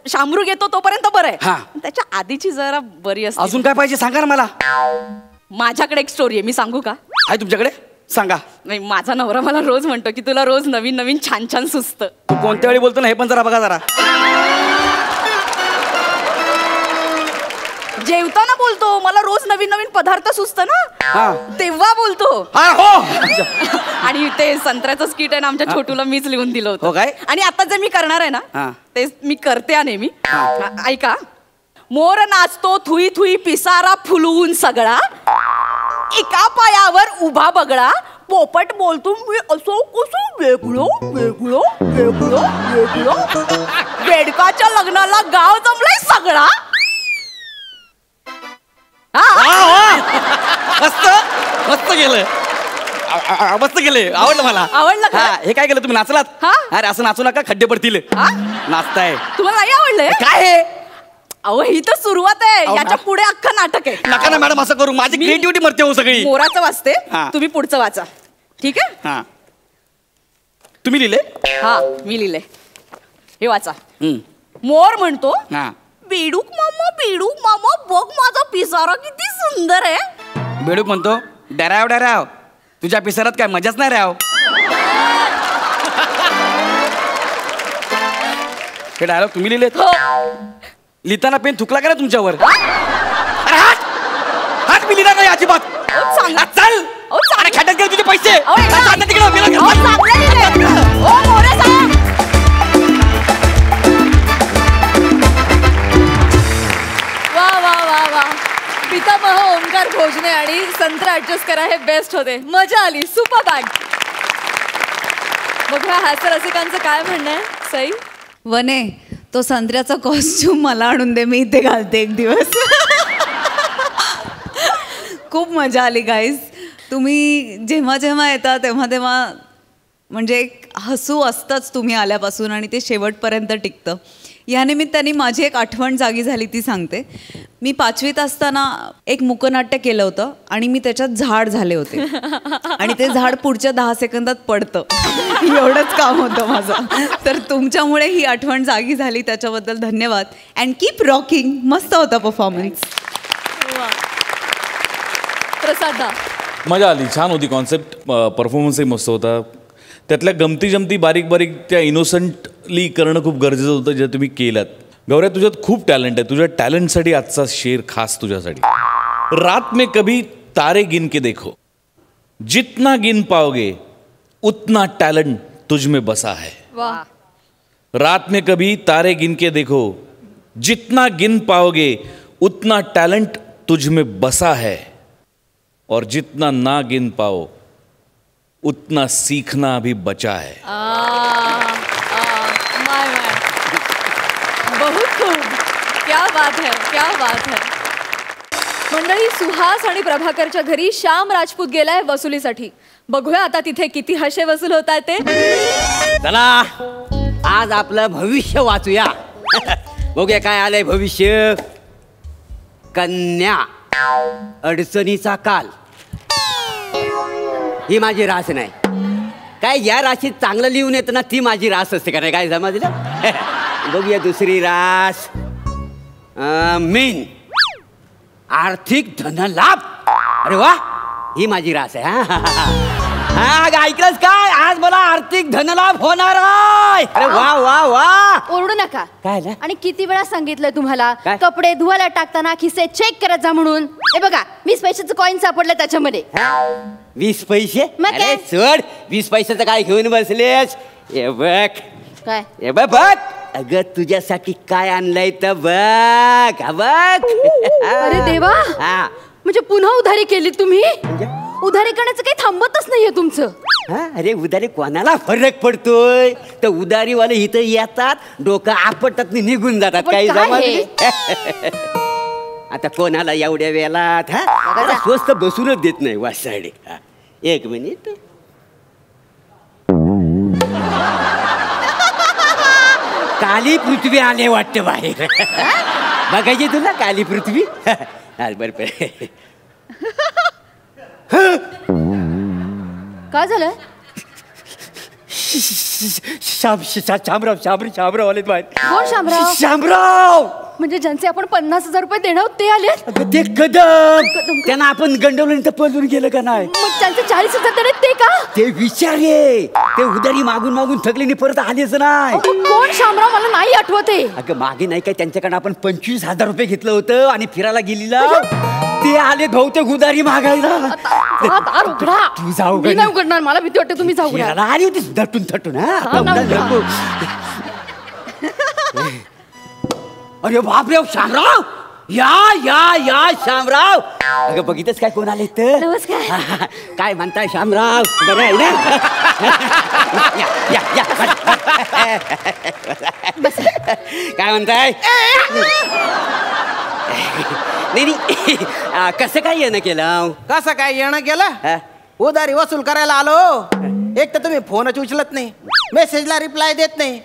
शामरुग येतो तोपर्यंत बरं हा. आहे. त्याच्या आधीची जरा बरी असते. अजून काय पाहिजे सांगा ना मला. माझ्याकडे एक स्टोरी आहे, मी सांगू का? आहे तुमच्याकडे, सांगा. नाही, माझा नवरा मला रोज म्हणतो की तुला रोज नवीन नवीन छान छान सुचतं. तू कोणत्या वेळी बोलतो ना हे पण जरा बघा जरा. जेवताना बोलतो मला रोज नवीन नवीन पदार्थ सुचतं हा. ना, तेव्हा बोलतो. हा हो. आणि ते संत्र्याचं स्किट आहे ना, आमच्या छोटूला मीच लिहून दिलं हो होतं. काय? आणि आता जे मी करणार आहे हा. ना ते मी करते नेहमी. ऐका. मोर नाचतो थुई थुई पिसारा फुलवून सगळा, एका पायावर उभा बगळा, पोपट बोलतो मी असो कसो वेगळो वेगळो वेगळो वेगळो, बेडकाच्या लग्नाला गाव जमलाय सगळा. मस्त मस्त गेलं. मस्त गेले, आवडलं मला. आवडलं का? हे काय केलं तुम्ही, नाचलात? हा. अरे असं नाचू नका, खड्डे पडतील. नाचताय तुम्हाला नाही आवडलंय? काय हे. अहो ही तर सुरुवात आहे, याच्या पुढे अख्खं नाटक आहे. नका ना मॅडम असं करू, माझी क्रिएटिव्हिटी मरते हो सगळी. मोराचं वाचते, हा. तुम्ही पुढचं वाचा. ठीक आहे? हा. तुम्ही लिहिले? हा मी लिहिले. हे वाचा. मोर म्हणतो, हा. बेडूक मामा बघ माझा पिसारा किती सुंदर आहे. बेडूक म्हणतो, डराव डराव, तुझ्या पिसारात काय मजाच नाही राव. हे डायलॉग तुम्ही लिहिलेत? हो. लिहिताना पेन थुकला का ना तुमच्यावर? अरे हात हात मी लिहिणार नाही अजिबात. चांगलं. चल. अरे खात्यात गेले तुझे पैसे. अहो, ऐका. आता तिकडं, गेलं घरी. चांगलं लिहिलंय. ओ मोरे साहेब. वा वा वा वा, पितामह ओंकार भोजने आणि संत्रा ऍडजस्ट करा हे बेस्ट होते. मजा आली. Super bag. बघा हास्य रसिकांचं काय म्हणणं आहे. सई वने, तो संत्र्याचा कॉस्ट्यूम मला आणून दे, मी इथे घालते एक दिवस. खूप मजा आली गाईज. तुम्ही जेव्हा जेव्हा येता तेव्हा तेव्हा म्हणजे एक हसू असतंच तुम्ही आल्यापासून, आणि ते शेवटपर्यंत टिकतं. या निमित्ताने माझी एक आठवण जागी झाली ती सांगते. मी 5वीत असताना एक मुकनाट्य केलं होतं आणि मी त्याच्यात झाड झाले होते, आणि ते झाड पुढच्या 10 सेकंदात पडतं. एवढंच काम होतं माझं. तर तुमच्यामुळे ही आठवण जागी झाली, त्याच्याबद्दल धन्यवाद. And keep rocking. मस्त होता परफॉर्मन्स. प्रसादा मजा आली, छान होती कॉन्सेप्ट. परफॉर्मन्सही मस्त होता. त्यातल्या गमती जमती बारीक बारीक त्या इनोसंटली करणं खूप गरजेचं होतं, जे तुम्ही केलात. गौऱ्या, तुझ्यात खूप टॅलेंट आहे. तुझ्या टॅलेंटसाठी आजचा शेर खास तुझ्यासाठी. रात में कभी तारे गिन के देखो, जितना गिन पाओगे उतना टैलेंट तुझ में बसा है. वाह. रात में कभी तारे गिन के देखो, जितना गिन पाओगे उतना टैलेंट तुझ में बसा है, और जितना ना गिन पाओ उतना सीखना अभी बचा है. माय बहुत खूप. क्या बात है, क्या बात है. मंडळी, सुहास आणि प्रभाकरच्या घरी श्याम राजपूत गेलाय वसुलीसाठी. बघूया आता तिथे किती हशे वसूल होत आहेत ते. चला आज आपलं भविष्य वाचूया. बघूया काय आलंय भविष्य. कन्या, अडचणीचा काल. ही माझी रास नाही. काय या राशीत चांगलं लिहून येतं ना, ती माझी रास असते का नाही, काय समजलं. बघूया दुसरी रास. मीन, आर्थिक धनलाभ. अरे वा, ही माझी रास आहे. हा ऐकलंच काय, आज मला आर्थिक धनलाभ होणार आहे. अरे वा वा वा. ओरडू नका. काय झालं? आणि किती वेळा सांगितलंय तुम्हाला, काय? कपडे धुवायला टाकताना खिसे चेक करत जा म्हणून. हे बघा 20 पैशाचं कॉईन सापडलं त्याच्यामध्ये. 20 पैसे? मग अरे काय? सोड, 20 पैशाचं काय घेऊन बसलेस. हे बघ, काय हे बघ बघ. अगं तुझ्यासाठी काय आणलंय तर बघ हा बघ. अरे देवा, हा. म्हणजे पुन्हा उधारी केली तुम्ही? म्हणजे? उधारी करण्याचं काही थांबतच नाहीये तुमचं. हा, अरे उधारी कोणाला फरक पडतोय? तर उधारीवाले इथं येतात, डोकं आपटतात निघून जातात. पण काही काय जमा आता कोणाला एवढ्या वेळात हा स्वस्त बसूनच देत नाही वासाडे. एक मिनिट. काली पृथ्वी आले वाटते बाहेर. बघायची तुला काली पृथ्वी? बर काय झालं? शामराव आलेत बाहेर. कोण शामराव? शामराव म्हणजे ज्यांचे आपण 50,000 रुपये देणार आहोत ते आले? ते कदम त्यांना आपण गंडवलं तर पळून गेलं का नाही? मग त्यांचे 40,000 देणार ते का? ते विचारे ते उधारी मागून मागून थकले परत आलेच नाही. कोण शामराव? मला नाही आठवत आहे. अगं मागे नाही काय त्यांच्याकडे आपण 25,000 रुपये घेतलं होतं आणि फिरायला गेलेला ते आले बहुतेक उधारी मागायला. तू जाऊ. मी नाही उघडणार, मला भीती वाटते. तुम्ही जाऊ. आली होती दटून थटून. अरे बापरे शामराव, या या या शामराव. अगं बघितच काय कोण आले तर? नमस्कार. काय म्हणताय शामराव? बरं आहे ना? काय म्हणताय? नाही कसं काय येणं केलं? कसं काय येणं केलं? उधारी वसूल करायला आलो. एक तर तुम्ही फोनच उचलत नाही, मेसेजला रिप्लाय देत नाही.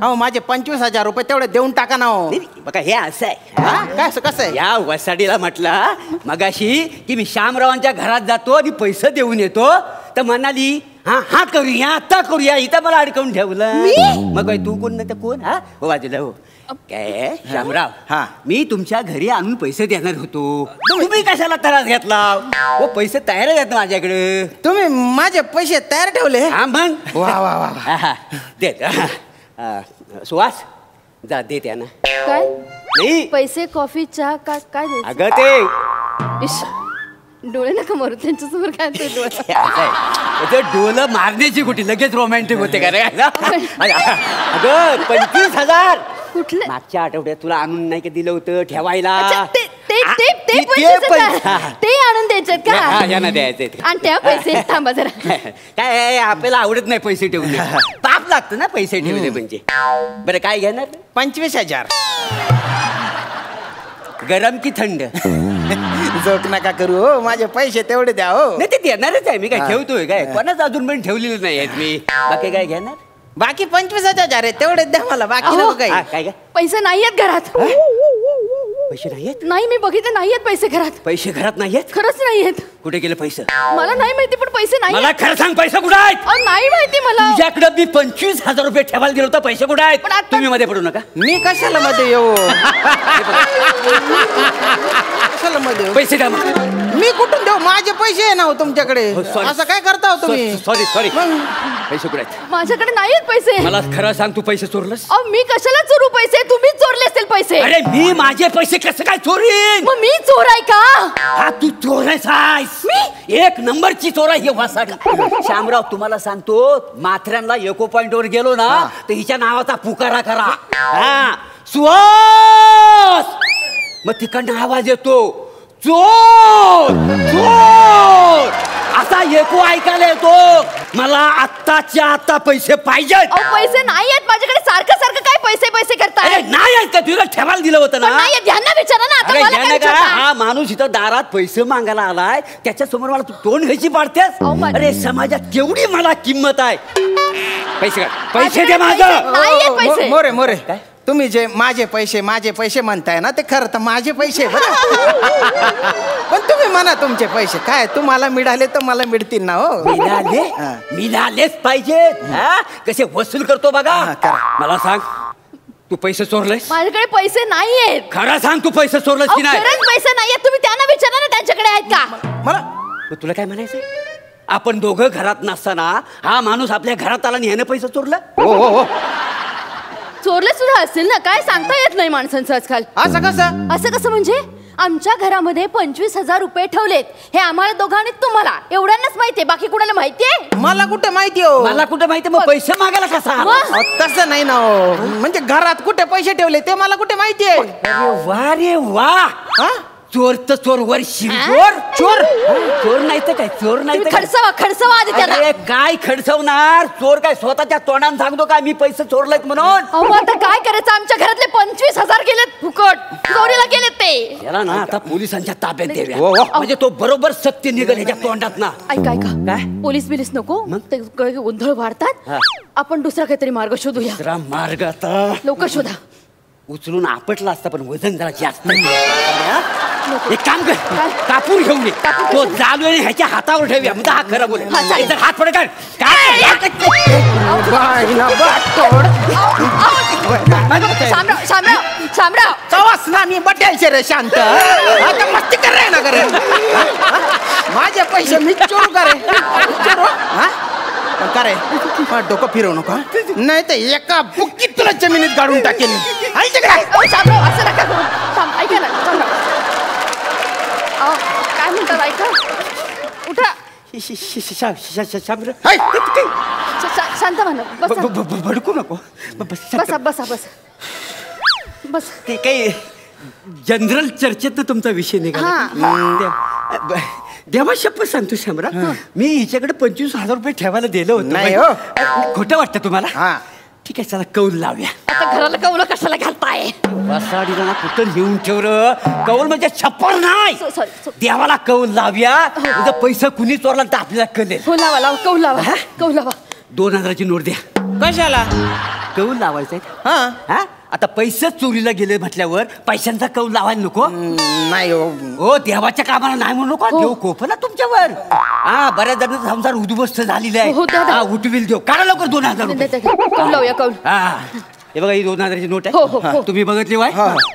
अहो माझे 25,000 रुपये तेवढे देऊन टाका ना. बघा हे असं आहे. काय कसं आहे? या वसाडीला म्हटलं मगाशी की मी शामरावांच्या घरात जातो आणि पैसे देऊन येतो, तर म्हणाली हा करूया आता करूया. इथं मला अडकवून ठेवलं. मग तू कोण नाही तर कोण? हा हो बाजूला हो. काय शामराव, हा मी तुमच्या घरी आणून पैसे देणार होतो, तुम्ही कशाला त्रास घेतला? हो पैसे तयार आहेत माझ्याकडे. तुम्ही माझे पैसे तयार ठेवले? हा मग. वा वा वा. देत सुहास जा दे त्यांना. काय? नाही पैसे, कॉफी, चहा काय काय द्यायचं? अगं ते इश, डोळे नका मारू त्यांच्यासमोर. काय ते डोळे? ते डोलं मारण्याची कुठे लगेच रोमॅन्टिक होते का रे? अगं 25,000 कुठले? मागच्या आठवड्यात तुला आणून नाही का दिलं होतं ठेवायला? ते आणून द्यायचे का? यांना द्यायचे. आणि त्या पैसे थांबा जरा. काय आपल्याला आवडत नाही पैसे ठेवले, पाप लागतं ना पैसे ठेवले म्हणजे. बरं काय घेणार? 25,000. गरम की थंड? जोक नका करू हो, माझे पैसे तेवढे द्या हो. नाही ते देणारच आहे मी. काय ठेवतोय काय? कोणाच अजून पण ठेवलेलं नाही आहेत मी. बाकी काय घेणार? बाकी 25,000 आहे तेवढे द्या मला. बाकी नको काही. काय काय? पैसे नाही आहेत घरात. पैसे नाहीयेत? नाही, मी बघितले नाही आहेत पैसे घरात. पैसे घरात नाहीयेत? खरंच नाही आहेत. कुठे गेले पैसे? मला नाही माहिती, पण पैसे नाही. मला खरं सांग पैसे कुठे आहेत? नाही माहिती मला. तुझ्याकडे मी 25,000 रुपये ठेवायला गेलो होता, पैसे कुठे आहेत? तुम्ही मध्ये पडू नका. मी कशाला मध्ये येऊ? कशाला मध्ये? पैसे द्या. मी कुठून देऊ? माझे पैसे आहे ना हो तुमच्याकडे. असं काय करता हो तुम्ही? सॉरी पैसे कुठे आहेत? माझ्याकडे नाही आहेत पैसे. मला खरं सांग तू पैसे चोरलंस? मी कशाला चोरू पैसे? तुम्हीच चोरले असतील पैसे. अरे मी माझे पैसे कसं काय चोरीन? मग मी चोर आहे का? हा तू चोर आहेस. मी एक नंबरची चोर आहे. शामराव तुम्हाला सांगतो, माथऱ्यांना एको पॉइंटवर गेलो ना तर हिच्या नावाचा पुकारा करा. हा सुहास, मग तिकडनं आवाज येतो चोर चोर असा एको ऐकायला येतो. मला आत्ताच्या आता पैसे पाहिजेत. पैसे नाही आहेत माझ्याकडे. सारखं सारखं काय पैसे पैसे करताय? नाही आहेत का? तुला ठेवायला दिलं होतं ना? यांना विचारा ना. आता मला काय विचारता? हा माणूस इथं दारात पैसे मागायला आलाय, त्याच्या समोर मला तू तोंड घ्यायची पाडतेस? अरे समाजात केवढी मला किंमत आहे. पैसे पैसे दे माझं. मोरे मोरे काय तुम्ही जे माझे पैसे म्हणताय ना, ते खरं तर माझे पैसे बरं. पण तुम्ही म्हणा तुमचे पैसे काय तुम्हाला मिळाले तर मला मिळतील ना हो. मिळालेच पाहिजेत. कसे वसूल करतो बघा. मला सांग तू पैसे चोरलेस? माझ्याकडे पैसे नाहीयेत. खरं सांग तू पैसे चोरलेस की नाही? खरंच पैसे नाहीयेत. तुम्ही त्यांना विचारा ना त्यांच्याकडे आहेत का. मला तुला काय म्हणायचं? आपण दोघं घरात नसताना हा माणूस आपल्या घरात आला आणि ह्यानं पैसे चोरलं? हो चोरले सुद्धा असतील ना. काय सांगता येत नाही माणसांचं आजकाल. असं कसं? असं कसं म्हणजे? आमच्या घरामध्ये 25,000 रुपये ठेवलेत. हे आम्हाला दोघांनी तुम्हाला एवढ्यांनाच माहितीये, बाकी कुणाला माहितीये? मला कुठे माहिती हो? मला कुठे माहिती? मग पैसे मागायला कसा? अहो, तसं नाही ना हो. म्हणजे घरात कुठे पैसे ठेवले ते मला कुठे माहितीये? वा रे वा. चोर तर चोर वर शिरचोर. चोर चोर नाही तर काय? चोर नाही तर खडसवा आधी त्याला. अरे काय खडसवणार? चोर काय स्वतःच्या तोंडाने सांगतो काय मी पैसे चोरलेत म्हणून? अहो आता काय करायचं? आमच्या घरातले 25,000 गेलेत फुकट, चोरीला गेलेत ते. याला ना आता पोलिसांच्या ताब्यात द्याव्या. म्हणजे तो बरोबर सत्य निघेल ह्याच्या तोंडात ना. ऐका काय? पोलीस बिलीस नको, ते गोंधळ वाढतात. आपण दुसरा काहीतरी मार्ग शोधूया. दुसरा मार्ग आता लवकर शोधा. उचलून आपटला असता पण वजन जरा जास्त. एक काम कर, कापूर घेऊन ये. तो चालू आहे ह्याच्या हातावर ठेवूया. म्हणजे हा खरं बोल. हात पड काय शामराव चवास ना मी बटायचे रे शांत. आता मस्ती कर रे ना करे. माझे पैसे मी चोरू करे. करे डोकं फिरवू नका, नाही तर एका बुक्कीत तुला जमिनीत गाडून टाकेन. शामराव असं नका करू. ऐका ना शामराव, काय म्हणतात ऐका. उठा. शांत म्हणा. भडकू नको. बसा बसा बसा बस. ते काही जनरल चर्चेत तुमचा विषय निघाला. देवा शपथ सांगतो शामरा, मी हिच्याकडे 25,000 रुपये ठेवायला दिलं होतं. नाही हो. खोटं वाटतं तुम्हाला? ठीक आहे, चला कौल लावूया. आता घराला कौल कशाला घालताय? वसाडीला ना कुठं लिहून ठेवलं? कौल म्हणजे छप्पर नाही. देवाला कौल लावूया. म्हणजे पैसा कुणी चोरला तर आपल्याला कळेल. हो लावा लावा, कौल लावा. कौल लावा. 2,000ची नोट द्या. कशाला? कौल लावायचंय. हा आता पैसे चोरीला गेले म्हटल्यावर पैशांचा कौल लावायला नको? नाही हो, देवाच्या कामाला नाही म्हणू नका. देव कोप ना तुमच्यावर. बऱ्याच जणांचा संसार उद्ध्वस्त झालेला आहे. उठविल देव. काढा लवकर 2,000 रुपये. कौल लावूया कौल. हे बघा, ही 2,000ची नोट आहे. तुम्ही बघितली वाय?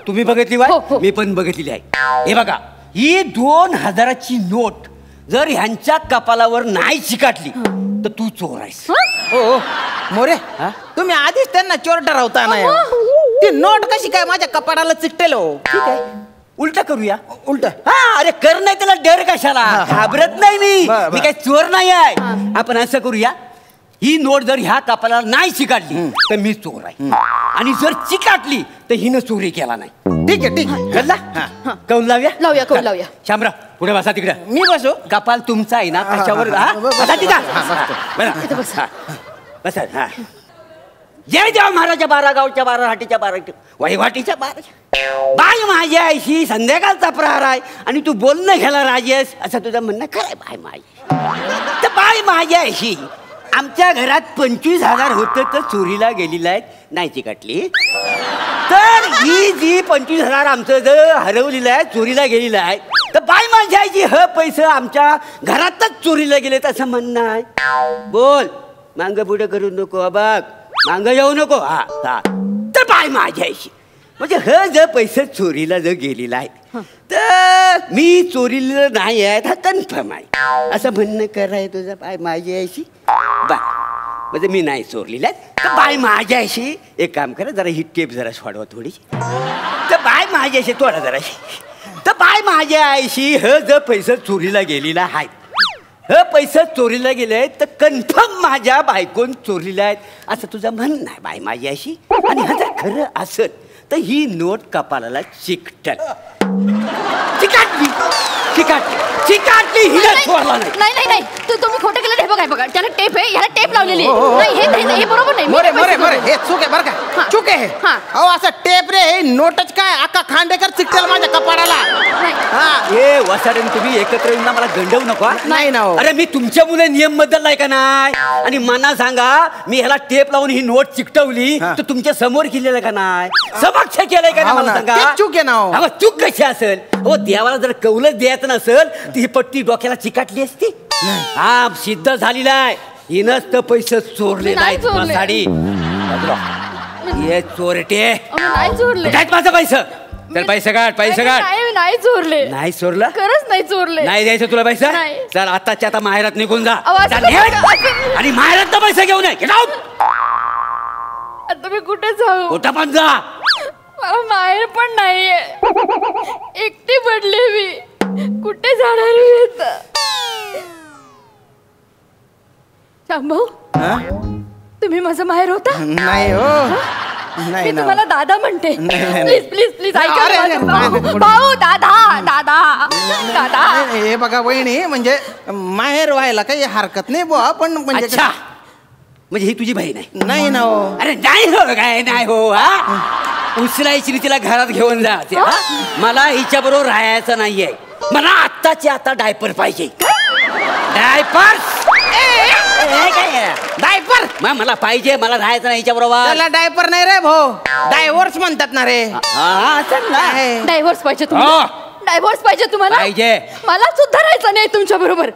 तुम्ही बघितली वाय? मी पण बघितलेली आहे. हे बघा, ही 2,000ची नोट जर ह्यांच्या कपालावर नाही चिकाटली तर तू चोर आहेस. हो मोरे, तुम्ही आधीच त्यांना चोर ठरवता नाही. ती नोट कशी काय माझ्या कपाडाला चिकटेल हो? ठीक आहे, उलट करूया. उलट? अरे कर, नाही त्याला डर कशाला? घाबरत नाही मी काही चोर नाही आहे. आपण असं करूया, ही नोट जर ह्या कपालाला नाही चिकाटली तर मी चोर आहे, आणि जर चिकाटली तर हिनं चोरी केला नाही. ठीक आहे, ठीक आहे. कळला? कौल लावूया. लावूया कौल लावूया. शामराव पुढे बसा. तिकडे मी बसू? कपाल तुमचा आहे ना, त्याच्यावर बसा. जय देव महाराजा 12 गावच्या 12 हाटीच्या 12 वहिवाटीच्या 12. बाय माझ्या आईशी संध्याकाळचा प्रहार आहे आणि तू बोलणं घ्यायला राजेस असं तुझं म्हणणं खरंय. बाय माझी तर बाय माझ्या आईशी आमच्या घरात 25,000 होतं तर चोरीला गेलेलं आहे, नाही चिकटली. तर ही जी 25,000 आमचं जर हरवलेलं आहे, चोरीला गेलेलं आहे, तर बाय माझ्या आईची ह पैसे आमच्या घरातच चोरीला गेलेत असं म्हणणं आहे. बोल, मांग पुढे करू नको. बघ, मांग येऊ नको. तर बाय माझ्या आईशी म्हणजे ह जर पैसे चोरीला जर गेलेला आहे तर मी चोरीला नाही आहे, हा कन्फर्म आहे असं म्हणणं कराय तुझं. बाय माझ्या आईशी बाय म्हणजे मी नाही चोरलेला आहे. तर बाय माझ्या आईशी एक काम करा, जरा ही टेप जरा वाढवा थोडीशी. तर बाय माझ्या आईशी थोडा जराशी. तर बाय माझ्या आईशी ह जर पैसे चोरीला गेलेला आहे, ह पैसे चोरीला गेले तर कन्फर्म माझ्या बायकोन चोरीला आहेत असं तुझं म्हणणं आहे बाय माझी आईशी. आणि हा जर खरं असत तर ही नोट कपालाला चिकटल. चिकाटली हिला चोरला नाही. नाही नाही नाही, तुम्ही खोटं केलं. हे बघा बघा, त्याला टेप आहे, ह्याला टेप लावलेली आहे. नाही हे बरोबर नाही. मोरे मोरे मोरे, हे चूक आहे बरं का, चूक आहे. अहो असं टेप रे, हे नोटच काय अख्खा खांडेकर चिकटेल माझ्या कपाडाला. हे वसाडन तुम्ही एकत्र येऊन ना मला गंडवू नको. नाही ना. अरे मी तुमच्या मुले नियम बदललाय का नाही? आणि मला सांगा, मी ह्याला टेप लावून ही नोट चिकटवली तर तुमच्या समोर केलेलं का नाही? समक्ष केलंय का नाही मला सांगा? चूक आहे ना. चूक कशी असेल? हो, देवाला जर कौलच द्यायचं नसेल तर ही पट्टी डोक्याला चिकाटली असती. हा सिद्ध झालेला आहे, हिनच तर पैसे चोरले नाहीत. साडी हे चोरटे नाही चोरले. माझं पैसे. चल पैसे काढ, पैसे काढ. नाही चोरले. नाही चोरलं? खरंच नाही चोरले. नाही द्यायचं तुला पैसा? चल आताच्या आता माहेरात निघून जा आणि माहेरात पैसे घेऊन ये. आता मी कुठे जाऊ? कुठं पण जा. मला माहेर पण नाहीये. एकटी पडले मी, कुठे जाणार मी आता? शांभाऊ, तुम्ही माझं माहेर होता? नाही हो, नाही मी ना. तुम्हाला दादा म्हणते. नाही. प्लीज प्लीज प्लीज ऐका अरे, ना अरे, माझं नाही, भाऊ. नाही, भाऊ, दादा दादा दादा. हे बघा वहिनी, म्हणजे माहेर व्हायला काही हरकत नाही बुवा, पण म्हणजे अच्छा, म्हणजे ही तुझी बहीण आहे? नाही ना हो. अरे नाही हो, काय नाही हो. हा, उचलायची तिला घरात घेऊन जा. मला हिच्या बरोबर राहायचं नाहीये. मला आत्ताची आता डायपर पाहिजे. डायपर डायपर मग मला पाहिजे. मला राहायचं नाही हिच्या बरोबर. त्याला डायपर नाही रे भाऊ, डायव्हर्स म्हणतात ना रे. डायव्हर्स पाहिजे तुम्हाला? डायव्हर्स पाहिजे तुम्हाला? पाहिजे. मला सुद्धा राहायचं नाही तुमच्या बरोबर.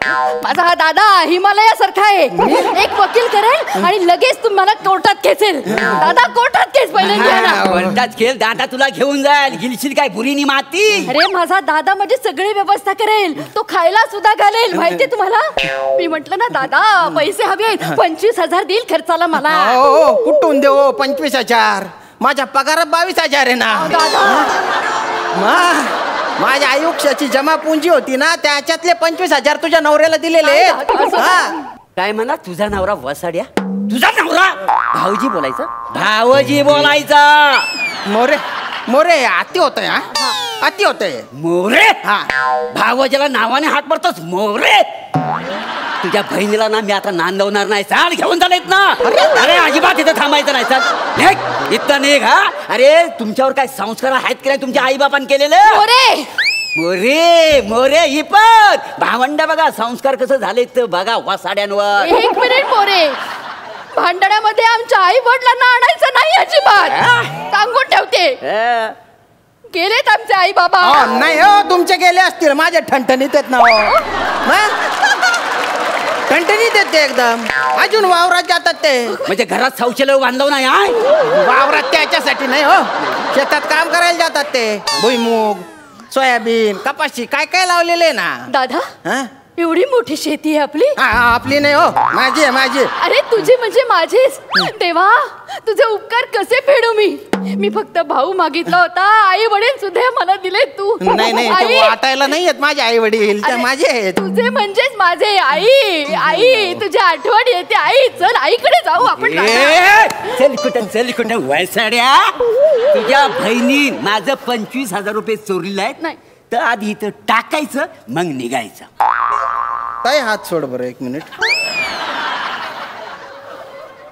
माझा हा दादा हिमालयासारखा आहे. एक वकील करेल आणि लगेच तुम्हाला कोर्टात खेचेल. दादा कोर्टात खेच पहिले घ्या ना. कोर्टात खेळ. दादा तुला घेऊन जाईल. गिलशील काय बुरीनी माती? अरे माझा दादा म्हणजे सगळी व्यवस्था करेल. तो खायला सुद्धा घालेल. माहितीये तुम्हाला? मी म्हंटल ना दादा पैसे हवेत. 25,000 देईल खर्चाला मला. हो, कुठून देऊ 25,000? माझ्या पगारात 22,000 आहे ना. माझ्या आयुष्याची जमा पुंजी होती ना, त्याच्यातले 25,000 तुझ्या नवऱ्याला दिलेले. काय म्हणा तुझा नवरा वसाड्या? तुझा नवरा? भाऊजी बोलायचं? भाऊजी बोलायचा. मोरे मोरे अति होतंय. अति होतंय. मोरे? हा, भाऊजीला नावाने हात मारतोस मोरे? तुझ्या बहिणीला ना मी आता नांदवणार नाही. चाल घेऊन चालत ना. अरे अजिबात इथं थांबायचं नाही. चाल इथं निघ. हा, अरे तुमच्यावर काय संस्कार आहेत की नाही तुमच्या आई बापान केलेले? मोरे मोरे मोरे ही पण भावंड बघा संस्कार कसं झाले तर बघा वासाड्यांवर. एक मिनिट मोरे, भांडणामध्ये आमच्या आई वडिलांना आणायचं नाही अजिबात. सांगून ठेवते. गेलेत आमचे आई बाबा. नाही हो, तुमचे गेले असतील. माझे ठणठणीत आहेत ना हो. ठणठणीत येते एकदम. अजून वावरात जातात ते. म्हणजे घरात शौचालय बांधव नाही? वावरात त्याच्यासाठी नाही हो, शेतात काम करायला जातात ते. भुईमूग, सोयाबीन, कपाशी काय काय लावलेले ना. दादा एवढी मोठी शेती आहे आपली? आपली नाही हो, माझी आहे माझी. अरे तुझी म्हणजे माझीच. देवा तुझे उपकार कसे फेडू मी? मी फक्त भाऊ मागितला होता. आई वडील सुद्धा मला दिले तू. नाही नाही, ते वाटायला नाही आहेत माझे आई वडील, ते माझे आहेत. तुझे म्हणजेच माझे. आई आई तुझी आठवण येते. आई चल आईकडे जाऊ आपण. चल कुठं वैसाड्या. तुझ्या बहिणी माझं 25,000 रुपये चोरलेले आहेत. नाही तर आधी इथं टाकायचं मग निघायचं. काय हात सोड बरं 1 मिनिट.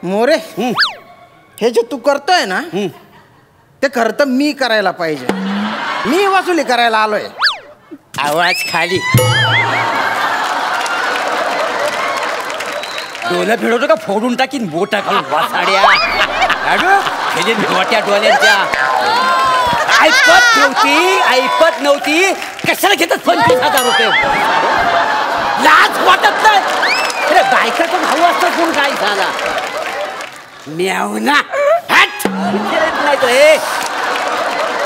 मोरे हे जे तू करतोय ना, ते खरं तर मी करायला पाहिजे. मी वसुली करायला आलोय. आवाज खाली. डोलं फिरवतो का फोडून टाकीन बोटा खाऊन वासाड्या. मोठ्या डोल्यांच्या. ऐपत नव्हती. कशाला घेतात 25,000 रुपये? लाज वाटत नाही? अरे बायकाचा भाऊ असतात कोण काय झाला? म्यावना नाही तर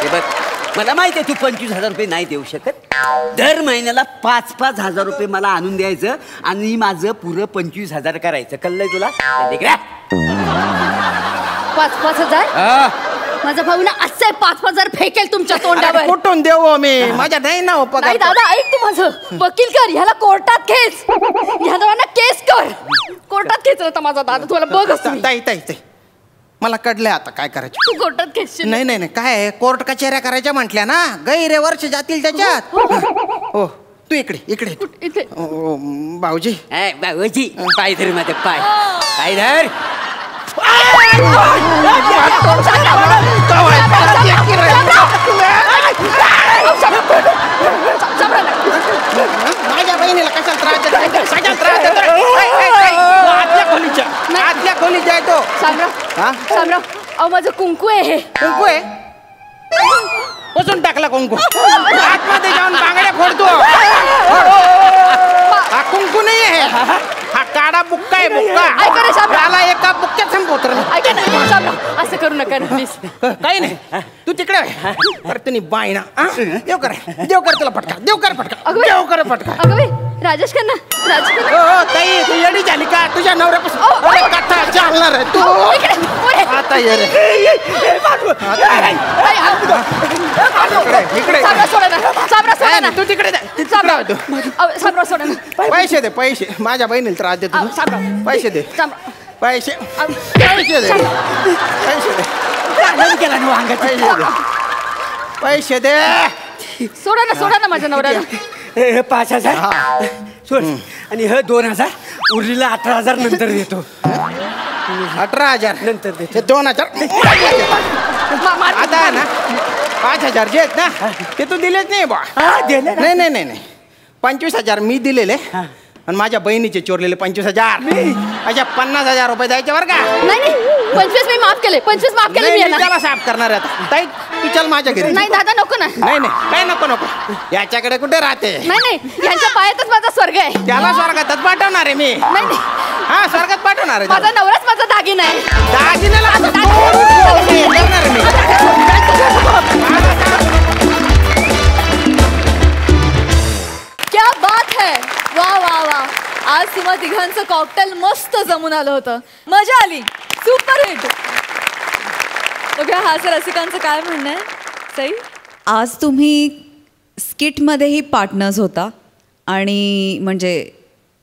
हे बघ, मला माहिती आहे तू 25,000 रुपये नाही देऊ शकत. दर महिन्याला 5,000 रुपये मला आणून द्यायचं आणि माझं पुरं 25,000 करायचं. कळलंय तुला? 5,000? माझा भाऊ ना असं 5,000 फेकेल तुमच्या तोंडावर. कुठून देऊ मी? माझ्या नाही ना पगार. नाही दादा ऐक तू माझं. वकील कर ह्याला कोर्टात खेच. ह्या दोघांना केस कर. कोर्टात खेच होता माझा दादा. तुला बघ ताई मला कळलंय आता काय करायचं. तू कोर्टात खेचशील? नाही नाही काय कोर्ट कचेऱ्या करायच्या म्हटल्या ना, गैरे वर्ष जातील त्याच्यात. हो तू इकडे इथे. भाऊजी भाऊजी पाय धर माझे पाय. पाय धर. माझ्या बहिणीला कशाला त्रास आतल्या खोलीच्या आहे तो. शामराव अहो माझं कुंकू आहे. हे कुंकू आहे? पुसून टाकला कुंकू. आतमध्ये जाऊन बांगड्या फोडतो. हा कुंकू नाही आहे, हा काळा बुक्का आहे. बुक्का त्याला एका बुक्क्यात संपवतो. ऐका ना शामराव असं करू नका ना प्लीज. काही नाही तू तिकडे अरे तुम्ही बाय ना. देव कर तुला फटका. देव कर फटका. अगं राजेश खन्ना. हो ताई तू येडी झाली का? तुझ्या नवऱ्यापासून कथा चालणार आहे तू. आता ये रे इकडे. काय होतं शामराव सोडा ना. पैसे दे पैसे माझ्या बहिणीला त्रास देतो तू. शामराव पैसे दे शामराव पैसे पैसे दे पैसे दे केला ना अंगात. पैसे दे सोडा ना माझ्या नवऱ्याला. हे 5,000 सोड आणि हे 2,000 उरलेला 18,000 नंतर देतो. 18,000 नंतर दे. ते 2,000 आता आहे ना 5,000 जे आहेत ना ते तू दिलेच नाही बा. नाही नाही नाही नाही 25,000 मी दिलेले आणि माझ्या बहिणीचे चोरलेले 25,000 अशा 50,000 रुपये द्यायचे बरं का. नाही 25 मी माफ केले 25 माफ केले मी याला. त्याला साफ करणार आहे आता. ताई तू चल माझ्या घरी. नाही दादा नको ना. नाही नाही काय नको नको याच्याकडे कुठे राहते. नाही यांच्या पायातच माझा स्वर्ग आहे. त्याला स्वर्गातच पाठवणार आहे मी. नाही हा स्वर्गात पाठवणार आहे. माझा नवराच माझा दागिना आहे. दागिन्याला क्या बात है. वा वा वा. आज तुम्हा तिघांचं कॉकटेल मस्त जमून आलं होतं. मजा आली. Super hit. बघा हास्य रसिकांचं काय म्हणणं आहे सई. आज तुम्ही स्किटमध्येही पार्टनर्स होता आणि म्हणजे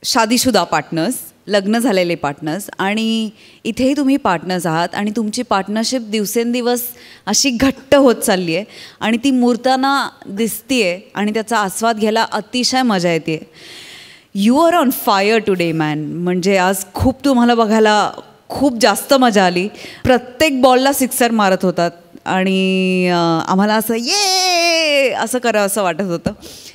शादीशुदा पार्टनर्स, लग्न झालेले पार्टनर्स, आणि इथेही तुम्ही पार्टनर्स आहात आणि तुमची पार्टनरशिप दिवसेंदिवस अशी घट्ट होत चालली आहे आणि ती मूर्ताना दिसते आहे आणि त्याचा आस्वाद घ्यायला अतिशय मजा येते. You are on fire today man. म्हणजे आज खूप तुम्हाला बघायला खूप जास्त मजा आली. प्रत्येक बॉलला सिक्सर मारत होतात आणि आम्हाला असं ये असं करावं असं वाटत होतं.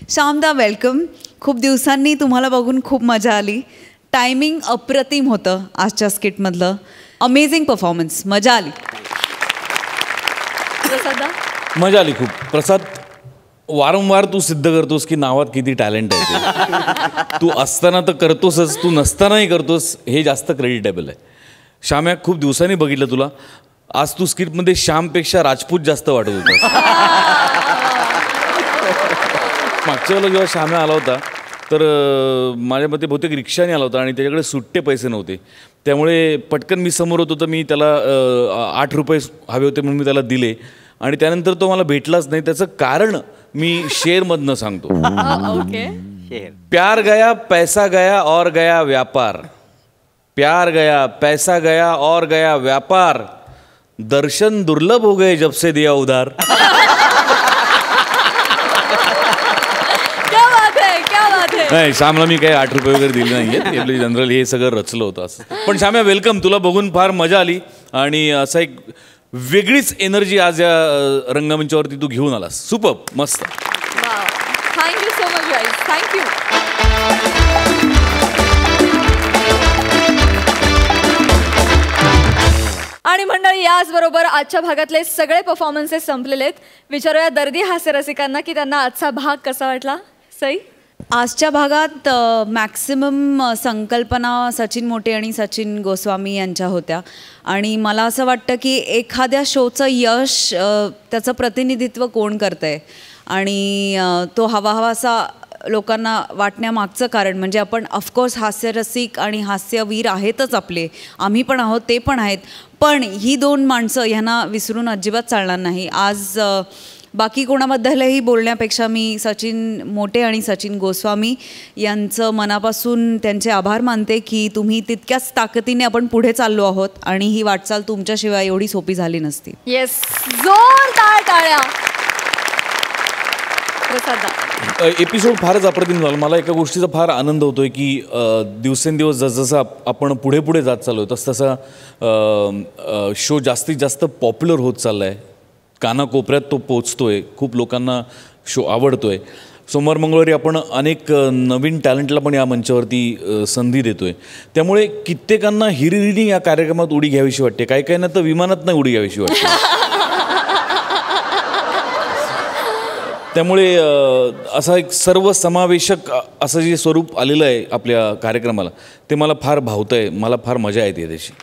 श्यामदा वेलकम. खूप दिवसांनी तुम्हाला बघून खूप मजा आली. टायमिंग अप्रतिम होतं आजच्या स्किटमधलं. Amazing performance. मजा आली. प्रसादा मजा आली खूप. प्रसाद वारंवार तू सिद्ध करतोस की नावात किती टॅलेंट आहे ते. तू असताना तर करतोसच, तू नसतानाही करतोस, हे जास्त क्रेडिटेबल आहे. श्याम्या खूप दिवसांनी बघितलं तुला. आज तू स्किटमध्ये श्यामपेक्षा राजपूत जास्त वाटत होता. मागच्या वेळेला जेव्हा श्याम्या आला होता तर माझ्या मते बहुतेक रिक्षाने आला होता आणि त्याच्याकडे सुट्टे पैसे नव्हते. त्यामुळे पटकन मी समोर होतो तर मी त्याला 8 रुपये हवे होते म्हणून मी त्याला दिले आणि त्यानंतर तो मला भेटलाच नाही. त्याचं कारण मी शेअरमधनं सांगतो. ओके. प्यार गया पैसा गया और गया व्यापार. प्यार गया पैसा गया और गया व्यापार. दर्शन दुर्लभ हो गए जब से दिया उधार. क्या बात है क्या बात है. नाही श्यामला मी काही 8 रुपये वगैरे दिले नाहीये. आपलं जनरल हे सगळं रचलं होतं असं. पण श्याम्या वेलकम. तुला बघून फार मजा आली आणि असा एक वेगळीच एनर्जी आज या रंगमंचावरती तू घेऊन आलास. सुपर मस्त. Thank you so much guys. Thank you. आणि मंडळी याचबरोबर आजच्या भागातले सगळे परफॉर्मन्सेस संपलेले आहेत. विचारूया दर्दी हास्य रसिकांना की त्यांना आजचा भाग कसा वाटला. सई. आजच्या भागात मॅक्सिमम संकल्पना सचिन मोटे आणि सचिन गोस्वामी यांच्या होत्या आणि मला असं वाटतं की एखाद्या शोचं यश त्याचं प्रतिनिधित्व कोण करतं आहे आणि तो हवाहवासा लोकांना वाटण्यामागचं कारण म्हणजे आपण ऑफकोर्स हास्यरसिक आणि हास्यवीर आहेतच आपले. आम्ही पण आहोत, ते पण आहेत. पण ही 2 माणसं ह्यांना विसरून अजिबात चालणार नाही. आज बाकी कोणाबद्दलही बोलण्यापेक्षा मी सचिन मोटे आणि सचिन गोस्वामी यांचं मनापासून त्यांचे आभार मानते की तुम्ही तितक्याच ताकदीने आपण पुढे चाललो आहोत आणि ही वाटचाल तुमच्याशिवाय एवढी सोपी झाली नसती. येस. जोरदार टाळ्या. एपिसोड फारच अप्रतिम झाला. मला एका गोष्टीचा फार आनंद होतोय की दिवसेंदिवस जसजसं आपण पुढे पुढे जात चाललो आहे तसतसा शो जास्तीत जास्त पॉप्युलर होत चालला आहे. कानाकोपऱ्यात तो पोचतोय. खूप लोकांना शो आवडतोय. सोमवार मंगळवारी आपण अनेक नवीन टॅलेंटला पण या मंचावरती संधी देतोय. त्यामुळे कित्येकांना हिरिरीने या कार्यक्रमात उडी घ्यावीशी वाटते. काही काहींना तर विमानात नाही उडी घ्यावीशी वाटते. त्यामुळे असा एक सर्वसमावेशक असं जे स्वरूप आलेलं आहे आपल्या कार्यक्रमाला ते मला फार भावतं आहे. मला फार मजा येते त्याची.